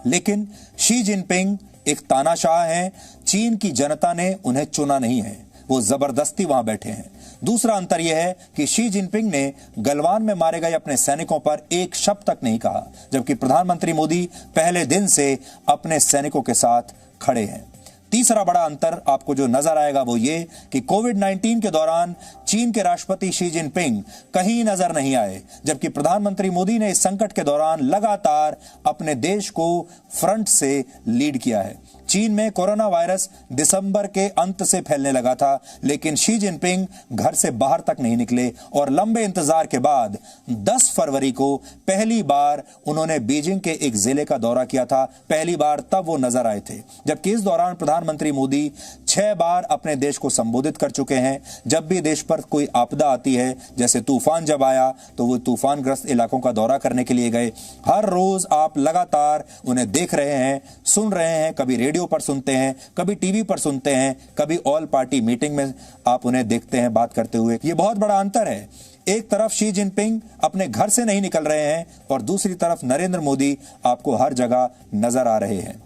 लेकिन शी जिनपिंग एक तानाशाह हैं, चीन की जनता ने उन्हें चुना नहीं है, वो जबरदस्ती वहां बैठे हैं। दूसरा अंतर यह है कि शी जिनपिंग ने गलवान में मारे गए अपने सैनिकों पर एक शब्द तक नहीं कहा, जबकि प्रधानमंत्री मोदी पहले दिन से अपने सैनिकों के साथ खड़े हैं। तीसरा बड़ा अंतर आपको जो नजर आएगा वो ये कि कोविड-19 के दौरान चीन के राष्ट्रपति शी जिनपिंग कहीं नजर नहीं आए, जबकि प्रधानमंत्री मोदी ने इस संकट के दौरान लगातार अपने देश को फ्रंट से लीड किया है। चीन में कोरोना वायरस दिसंबर के अंत से फैलने लगा था, लेकिन शी जिनपिंग घर से बाहर तक नहीं निकले और लंबे इंतजार के बाद 10 फरवरी को पहली बार उन्होंने बीजिंग के एक जिले का दौरा किया था। पहली बार तब वो नजर आए थे, जबकि इस दौरान प्रधानमंत्री मोदी 6 बार अपने देश को संबोधित कर चुके हैं। जब भी देश पर कोई आपदा आती है, जैसे तूफान जब आया तो वो तूफानग्रस्त इलाकों का दौरा करने के लिए गए। हर रोज आप लगातार उन्हें देख रहे हैं, सुन रहे हैं, कभी रेडियो पर सुनते हैं, कभी टीवी पर सुनते हैं, कभी ऑल पार्टी मीटिंग में आप उन्हें देखते हैं बात करते हुए। ये बहुत बड़ा अंतर है। एक तरफ शी जिनपिंग अपने घर से नहीं निकल रहे हैं और दूसरी तरफ नरेंद्र मोदी आपको हर जगह नजर आ रहे हैं।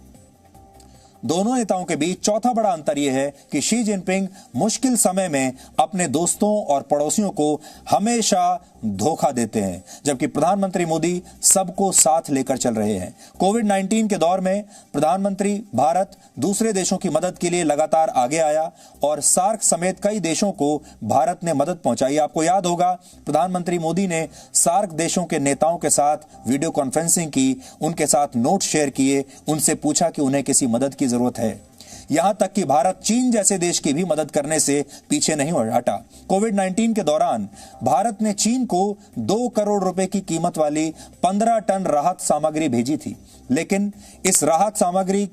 दोनों नेताओं के बीच चौथा बड़ा अंतर यह है कि शी जिनपिंग मुश्किल समय में अपने दोस्तों और पड़ोसियों को हमेशा धोखा देते हैं, जबकि प्रधानमंत्री मोदी सबको साथ लेकर चल रहे हैं। कोविड-19 के दौर में प्रधानमंत्री भारत दूसरे देशों की मदद के लिए लगातार आगे आया और सार्क समेत कई देशों को भारत ने मदद पहुंचाई। आपको याद होगा, प्रधानमंत्री मोदी ने सार्क देशों के नेताओं के साथ वीडियो कॉन्फ्रेंसिंग की, उनके साथ नोट शेयर किए, उनसे पूछा कि उन्हें किसी मदद की जरूरत है। यहां तक कि भारत चीन जैसे देश की भी मदद करने से पीछे नहीं हटा। कोविड-19 के दौरान भारत ने चीन को 2 करोड़ रुपए की कीमत वाली 15 टन राहत सामग्री भेजी थी, लेकिन इस राहत सामग्री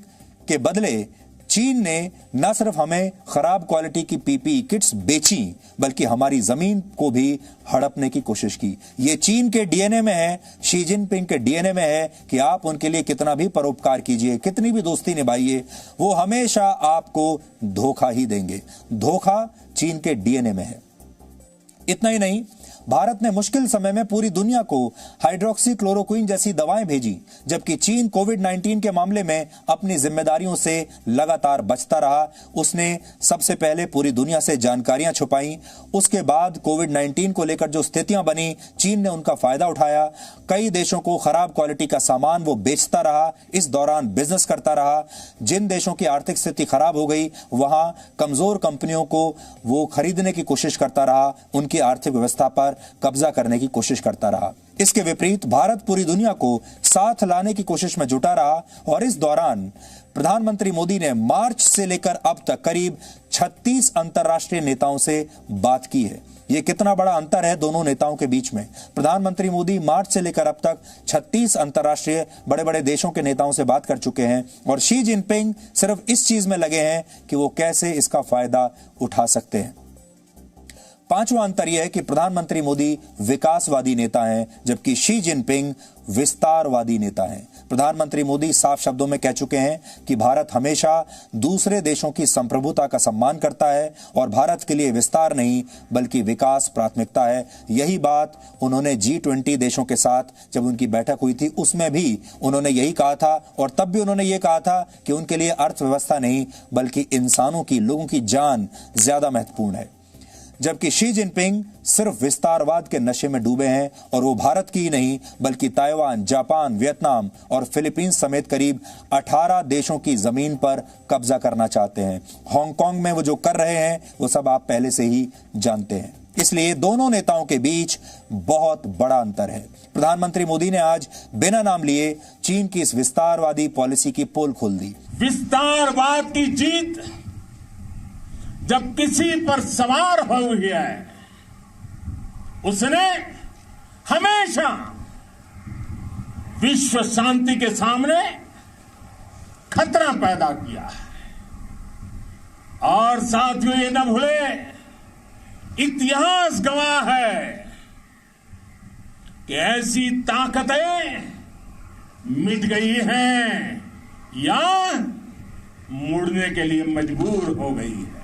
के बदले चीन ने न सिर्फ हमें खराब क्वालिटी की पीपीई किट्स बेची, बल्कि हमारी जमीन को भी हड़पने की कोशिश की। ये चीन के डीएनए में है, शी जिनपिंग के डीएनए में है कि आप उनके लिए कितना भी परोपकार कीजिए, कितनी भी दोस्ती निभाइए, वो हमेशा आपको धोखा ही देंगे। धोखा चीन के डीएनए में है। इतना ही नहीं, भारत ने मुश्किल समय में पूरी दुनिया को हाइड्रोक्सी क्लोरोक्विन जैसी दवाएं भेजी, जबकि चीन कोविड-19 के मामले में अपनी जिम्मेदारियों से लगातार बचता रहा। उसने सबसे पहले पूरी दुनिया से जानकारियां छुपाई, उसके बाद कोविड-19 को लेकर जो स्थितियां बनी, चीन ने उनका फायदा उठाया। कई देशों को खराब क्वालिटी का सामान वो बेचता रहा, इस दौरान बिजनेस करता रहा। जिन देशों की आर्थिक स्थिति खराब हो गई, वहां कमजोर कंपनियों को वो खरीदने की कोशिश करता रहा, उनकी आर्थिक व्यवस्था पर कब्जा करने की कोशिश करता रहा। इसके विपरीत भारत पूरी दुनिया को साथ लाने की कोशिश में जुटा रहा और इस दौरान प्रधानमंत्री मोदी ने मार्च से लेकर अब तक करीब 36 अंतर्राष्ट्रीय नेताओं से बात की है। यह कितना बड़ा अंतर है दोनों नेताओं के बीच में। प्रधानमंत्री मोदी मार्च से लेकर अब तक 36 अंतर्राष्ट्रीय बड़े बड़े देशों के नेताओं से बात कर चुके हैं और शी जिनपिंग सिर्फ इस चीज में लगे हैं कि वो कैसे इसका फायदा उठा सकते हैं। पांचवा अंतर यह है कि प्रधानमंत्री मोदी विकासवादी नेता हैं, जबकि शी जिनपिंग विस्तारवादी नेता हैं। प्रधानमंत्री मोदी साफ शब्दों में कह चुके हैं कि भारत हमेशा दूसरे देशों की संप्रभुता का सम्मान करता है और भारत के लिए विस्तार नहीं बल्कि विकास प्राथमिकता है। यही बात उन्होंने G20 देशों के साथ जब उनकी बैठक हुई थी उसमें भी उन्होंने यही कहा था और तब भी उन्होंने ये कहा था कि उनके लिए अर्थव्यवस्था नहीं बल्कि इंसानों की, लोगों की जान ज्यादा महत्वपूर्ण है। जबकि शी जिनपिंग सिर्फ विस्तारवाद के नशे में डूबे हैं और वो भारत की ही नहीं बल्कि ताइवान, जापान, वियतनाम और फिलीपींस समेत करीब 18 देशों की जमीन पर कब्जा करना चाहते हैं। हांगकांग में वो जो कर रहे हैं वो सब आप पहले से ही जानते हैं। इसलिए दोनों नेताओं के बीच बहुत बड़ा अंतर है। प्रधानमंत्री मोदी ने आज बिना नाम लिए चीन की इस विस्तारवादी पॉलिसी की पोल खोल दी। विस्तारवाद की जीत जब किसी पर सवार हुई है, उसने हमेशा विश्व शांति के सामने खतरा पैदा किया है। और साथियों, ये न भूले, इतिहास गवाह है कि ऐसी ताकतें मिट गई हैं या मुड़ने के लिए मजबूर हो गई है।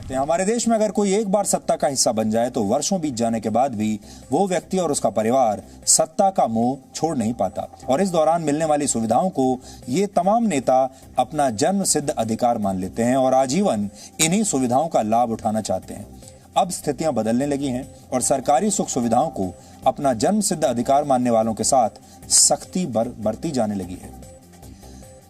हमारे देश में अगर कोई एक बार सत्ता का हिस्सा बन जाए तो वर्षों बीत जाने के बाद भी वो व्यक्ति और उसका परिवार सत्ता का मोह छोड़ नहीं पाता और इस दौरान मिलने वाली सुविधाओं को ये तमाम नेता अपना जन्म सिद्ध अधिकार मान लेते हैं और आजीवन इन्हीं सुविधाओं का लाभ उठाना चाहते हैं। अब स्थितियां बदलने लगी हैं और सरकारी सुख सुविधाओं को अपना जन्म सिद्ध अधिकार मानने वालों के साथ सख्ती बरती जाने लगी है।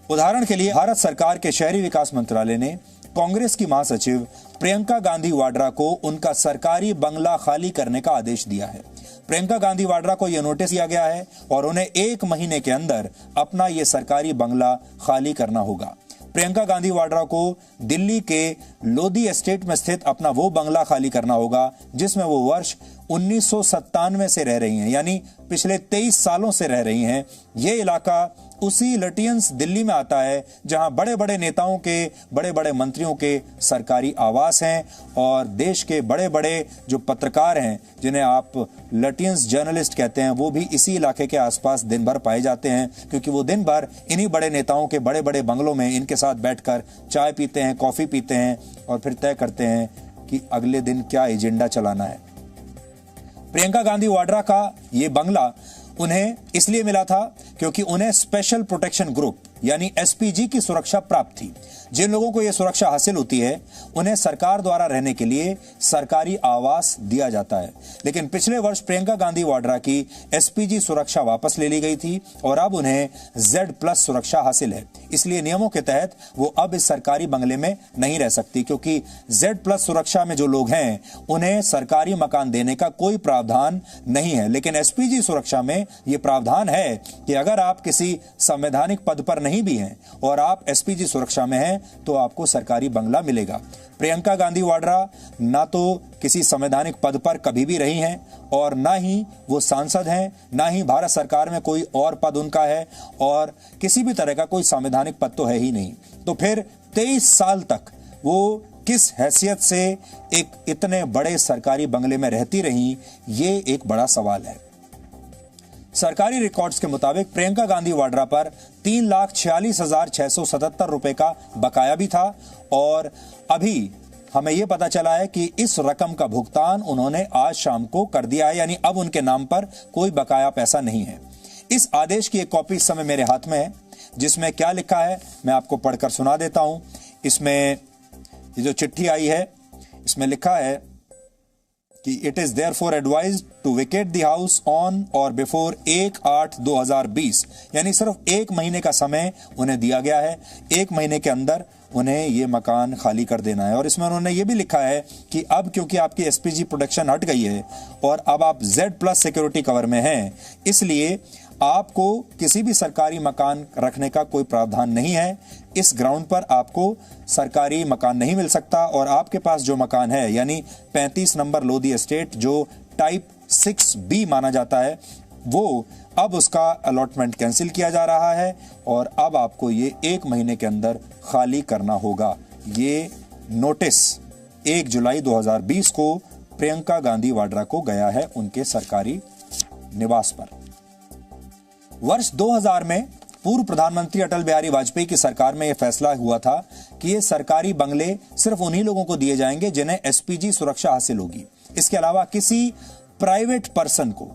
उदाहरण के लिए भारत सरकार के शहरी विकास मंत्रालय ने कांग्रेस की महासचिव प्रियंका गांधी वाड्रा को उनका सरकारी बंगला खाली करने का आदेश दिया है। प्रियंका गांधी वाड्रा को यह नोटिस दिया गया है और उन्हें 1 महीने के अंदर अपना यह सरकारी बंगला खाली करना होगा। प्रियंका गांधी वाड्रा को दिल्ली के लोधी एस्टेट में स्थित अपना वो बंगला खाली करना होगा जिसमें वो वर्ष 1997 से रह रही हैं, यानी पिछले 23 सालों से रह रही हैं। ये इलाका उसी लटियंस दिल्ली में आता है जहां बड़े बड़े नेताओं के, बड़े बड़े मंत्रियों के सरकारी आवास हैं और देश के बड़े बड़े जो पत्रकार हैं जिन्हें आप लटियंस जर्नलिस्ट कहते हैं, वो भी इसी इलाके के आसपास दिन भर पाए जाते हैं क्योंकि वो दिन भर इन्हीं बड़े नेताओं के बड़े बड़े बंगलों में इनके साथ बैठकर चाय पीते हैं, कॉफी पीते हैं और फिर तय करते हैं कि अगले दिन क्या एजेंडा चलाना है। प्रियंका गांधी वाड्रा का ये बंगला उन्हें इसलिए मिला था क्योंकि उन्हें स्पेशल प्रोटेक्शन ग्रुप यानी एसपीजी की सुरक्षा प्राप्त थी। जिन लोगों को यह सुरक्षा हासिल होती है उन्हें सरकार द्वारा रहने के लिए सरकारी आवास दिया जाता है। लेकिन पिछले वर्ष प्रियंका गांधी वाड्रा की एसपीजी सुरक्षा वापस ले ली गई थी और अब उन्हें Z+ सुरक्षा हासिल है। इसलिए नियमों के तहत वो अब इस सरकारी बंगले में नहीं रह सकती क्योंकि Z+ सुरक्षा में जो लोग हैं उन्हें सरकारी मकान देने का कोई प्रावधान नहीं है। लेकिन एसपीजी सुरक्षा में यह प्रावधान है कि अगर आप किसी संवैधानिक पद पर नहीं भी हैं और आप एसपीजी सुरक्षा में हैं तो आपको सरकारी बंगला मिलेगा। प्रियंका गांधी वाड्रा ना तो किसी संवैधानिक पद पर कभी भी रही हैं और ना ही वो सांसद हैं, ना ही भारत सरकार में कोई और पद उनका है और किसी भी तरह का कोई संवैधानिक पद तो है ही नहीं। तो फिर 23 साल तक वो किस हैसियत से एक इतने बड़े सरकारी बंगले में रहती रहीं, ये एक बड़ा सवाल है। सरकारी रिकॉर्ड्स के मुताबिक प्रियंका गांधी वाड्रा पर 3,46,677 रुपए का बकाया भी था और अभी हमें यह पता चला है कि इस रकम का भुगतान उन्होंने आज शाम को कर दिया है, यानी अब उनके नाम पर कोई बकाया पैसा नहीं है। इस आदेश की एक कॉपी इस समय मेरे हाथ में है जिसमें क्या लिखा है मैं आपको पढ़कर सुना देता हूं। इसमें ये जो चिट्ठी आई है इसमें लिखा है कि it is therefore advised to vacate the house on or before 1/8/2020, यानी सिर्फ 1 महीने का समय उन्हें दिया गया है। 1 महीने के अंदर उन्हें ये मकान खाली कर देना है और इसमें उन्होंने ये भी लिखा है कि अब क्योंकि आपकी एसपीजी प्रोटेक्शन हट गई है और अब आप Z+ सिक्योरिटी कवर में हैं, इसलिए आपको किसी भी सरकारी मकान रखने का कोई प्रावधान नहीं है। इस ग्राउंड पर आपको सरकारी मकान नहीं मिल सकता और आपके पास जो मकान है यानी 35 नंबर लोधी एस्टेट जो टाइप 6B माना जाता है, वो अब उसका अलॉटमेंट कैंसिल किया जा रहा है और अब आपको ये 1 महीने के अंदर खाली करना होगा। ये नोटिस 1 जुलाई 2020 को प्रियंका गांधी वाड्रा को गया है उनके सरकारी निवास पर। वर्ष 2000 में पूर्व प्रधानमंत्री अटल बिहारी वाजपेयी की सरकार में यह फैसला हुआ था कि ये सरकारी बंगले सिर्फ उन्हीं लोगों को दिए जाएंगे जिन्हें एसपीजी सुरक्षा हासिल होगी। इसके अलावा किसी प्राइवेट पर्सन को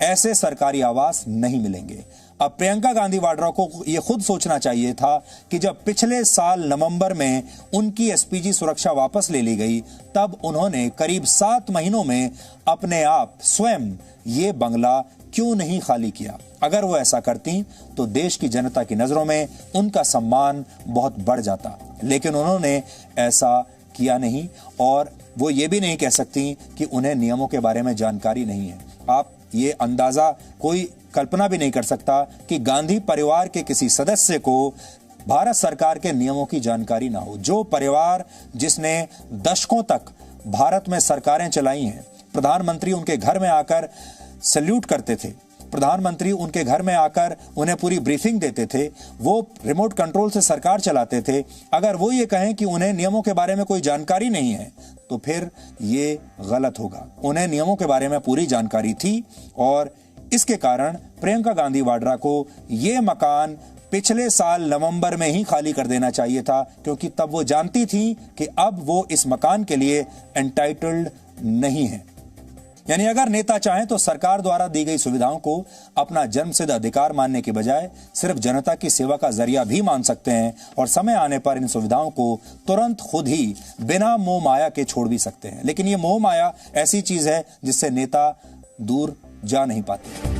ऐसे सरकारी आवास नहीं मिलेंगे। अब प्रियंका गांधी वाड्रा को यह खुद सोचना चाहिए था कि जब पिछले साल नवंबर में उनकी एसपीजी सुरक्षा वापस ले ली गई, तब उन्होंने करीब 7 महीनों में अपने आप स्वयं ये बंगला क्यों नहीं खाली किया। अगर वो ऐसा करती तो देश की जनता की नजरों में उनका सम्मान बहुत बढ़ जाता, लेकिन उन्होंने ऐसा किया नहीं। और वो ये भी नहीं कह सकती कि उन्हें नियमों के बारे में जानकारी नहीं है। आप ये अंदाजा कोई कल्पना भी नहीं कर सकता कि गांधी परिवार के किसी सदस्य को भारत सरकार के नियमों की जानकारी ना हो। जो परिवार जिसने दशकों तक भारत में सरकारें चलाई हैं, प्रधानमंत्री उनके घर में आकर सैल्यूट करते थे, प्रधानमंत्री उनके घर में आकर उन्हें पूरी ब्रीफिंग देते थे, वो रिमोट कंट्रोल से सरकार चलाते थे, अगर वो ये कहें कि उन्हें नियमों के बारे में कोई जानकारी नहीं है तो फिर ये गलत होगा। उन्हें नियमों के बारे में पूरी जानकारी थी और इसके कारण प्रियंका गांधी वाड्रा को ये मकान पिछले साल नवंबर में ही खाली कर देना चाहिए था, क्योंकि तब वो जानती थी कि अब वो इस मकान के लिए एंटाइटल्ड नहीं है। यानी अगर नेता चाहें तो सरकार द्वारा दी गई सुविधाओं को अपना जन्मसिद्ध अधिकार मानने के बजाय सिर्फ जनता की सेवा का जरिया भी मान सकते हैं और समय आने पर इन सुविधाओं को तुरंत खुद ही बिना मोह माया के छोड़ भी सकते हैं। लेकिन ये मोह माया ऐसी चीज है जिससे नेता दूर जा नहीं पाते।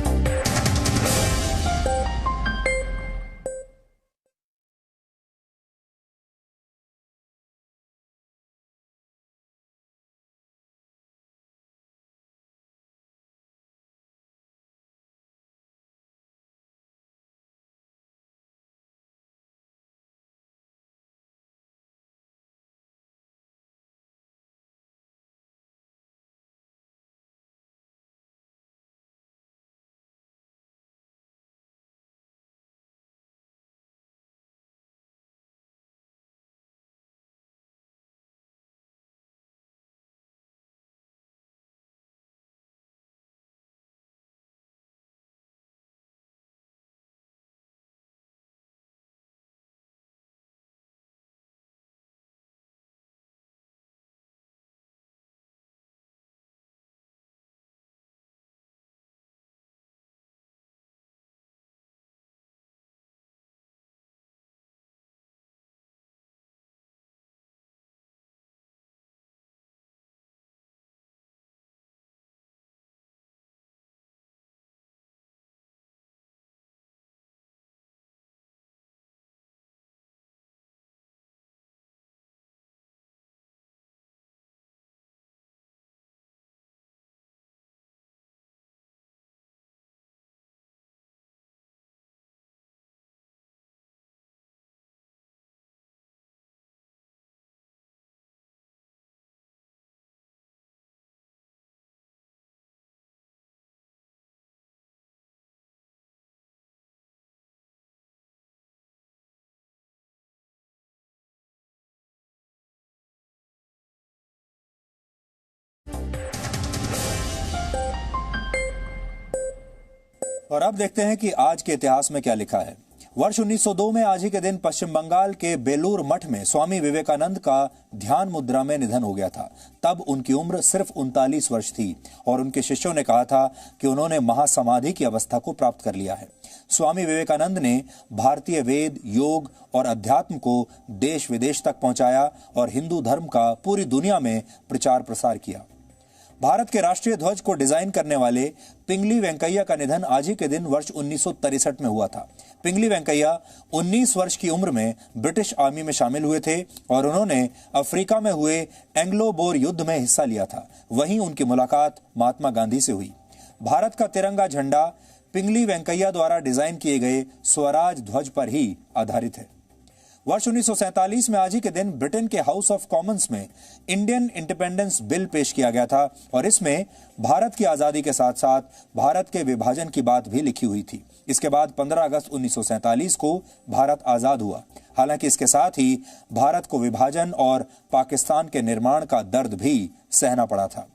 और अब देखते हैं कि आज के इतिहास में क्या लिखा है। वर्ष 1902 में आज ही के दिन पश्चिम बंगाल के बेलूर मठ में स्वामी विवेकानंद का ध्यान मुद्रा में निधन हो गया था। तब उनकी उम्र सिर्फ 39 वर्ष थी और उनके शिष्यों ने कहा था कि उन्होंने महासमाधि की अवस्था को प्राप्त कर लिया है। स्वामी विवेकानंद ने भारतीय वेद, योग और अध्यात्म को देश विदेश तक पहुंचाया और हिंदू धर्म का पूरी दुनिया में प्रचार प्रसार किया। भारत के राष्ट्रीय ध्वज को डिजाइन करने वाले पिंगली वेंकैया का निधन आज ही के दिन वर्ष 1963 में हुआ था। पिंगली वेंकैया 19 वर्ष की उम्र में ब्रिटिश आर्मी में शामिल हुए थे और उन्होंने अफ्रीका में हुए एंग्लो बोर युद्ध में हिस्सा लिया था। वहीं उनकी मुलाकात महात्मा गांधी से हुई। भारत का तिरंगा झंडा पिंगली वेंकैया द्वारा डिजाइन किए गए स्वराज ध्वज पर ही आधारित है। वर्ष 1947 में आज ही के दिन ब्रिटेन के हाउस ऑफ कॉमन्स में इंडियन इंडिपेंडेंस बिल पेश किया गया था और इसमें भारत की आजादी के साथ साथ भारत के विभाजन की बात भी लिखी हुई थी। इसके बाद 15 अगस्त 1947 को भारत आजाद हुआ। हालांकि इसके साथ ही भारत को विभाजन और पाकिस्तान के निर्माण का दर्द भी सहना पड़ा था।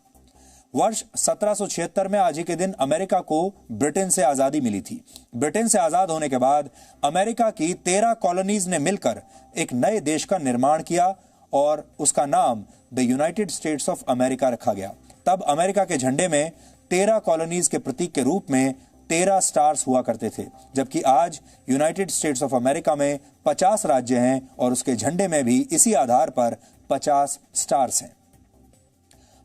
वर्ष 1776 में आज ही के दिन अमेरिका को ब्रिटेन से आजादी मिली थी। ब्रिटेन से आजाद होने के बाद अमेरिका की 13 कॉलोनीज ने मिलकर एक नए देश का निर्माण किया और उसका नाम the United states of America रखा गया। तब अमेरिका के झंडे में 13 कॉलोनीज के प्रतीक के रूप में 13 स्टार्स हुआ करते थे, जबकि आज यूनाइटेड स्टेट्स ऑफ अमेरिका में 50 राज्य हैं और उसके झंडे में भी इसी आधार पर 50 स्टार्स हैं।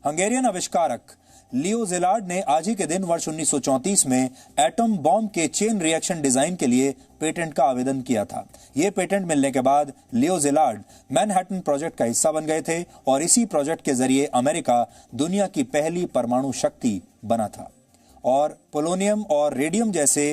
हंगेरियन आविष्कारक लियो ज़िलार्ड ने आज ही के दिन वर्ष 1934 में एटम बॉम्ब के चेन रिएक्शन डिजाइन के लिए पेटेंट का आवेदन किया था। यह पेटेंट मिलने के बाद लियो ज़िलार्ड मैनहट्टन प्रोजेक्ट का हिस्सा बन गए थे और इसी प्रोजेक्ट के जरिए अमेरिका दुनिया की पहली परमाणु शक्ति बना था। और पोलोनियम और रेडियम जैसे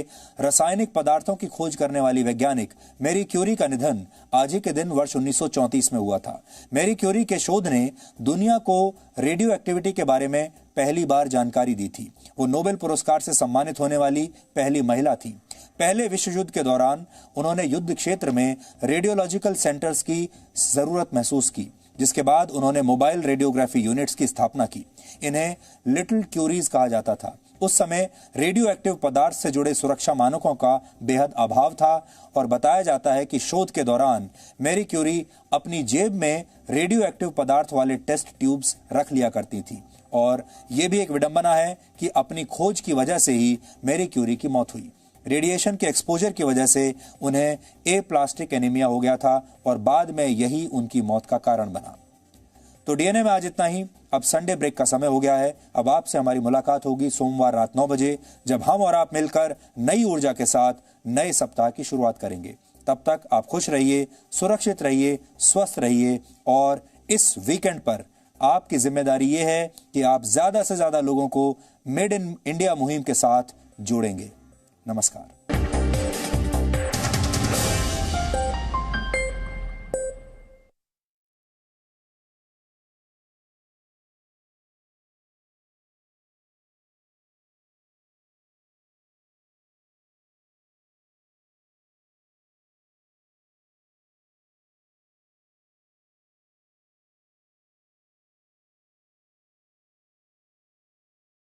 रासायनिक पदार्थों की खोज करने वाली वैज्ञानिक मैरी क्यूरी का निधन आज ही के दिन वर्ष 1934 में हुआ था। मैरी क्यूरी के शोध ने दुनिया को रेडियो एक्टिविटी के बारे में पहली बार जानकारी दी थी। वो नोबेल पुरस्कार से सम्मानित होने वाली पहली महिला थी। पहले विश्व युद्ध के दौरान उन्होंने युद्ध क्षेत्र में रेडियोलॉजिकल सेंटर्स की जरूरत महसूस की, जिसके बाद उन्होंने मोबाइल रेडियोग्राफी यूनिट्स की स्थापना की। इन्हें लिटिल क्यूरीज कहा जाता था। उस समय रेडियो एक्टिव पदार्थ से जुड़े सुरक्षा मानकों का बेहद अभाव था और बताया जाता है कि शोध के दौरान मैरी क्यूरी अपनी जेब में रेडियो एक्टिव पदार्थ वाले टेस्ट ट्यूब्स रख लिया करती थी। और यह भी एक विडंबना है कि अपनी खोज की वजह से ही मैरी क्यूरी की मौत हुई। रेडिएशन के एक्सपोजर की वजह से उन्हें एप्लास्टिक एनीमिया हो गया था और बाद में यही उनकी मौत का कारण बना। तो डीएनए में आज इतना ही। अब संडे ब्रेक का समय हो गया है। अब आपसे हमारी मुलाकात होगी सोमवार रात 9 बजे, जब हम और आप मिलकर नई ऊर्जा के साथ नए सप्ताह की शुरुआत करेंगे। तब तक आप खुश रहिए, सुरक्षित रहिए, स्वस्थ रहिए और इस वीकेंड पर आपकी जिम्मेदारी ये है कि आप ज्यादा से ज्यादा लोगों को मेड इन इंडिया मुहिम के साथ जोड़ेंगे। नमस्कार।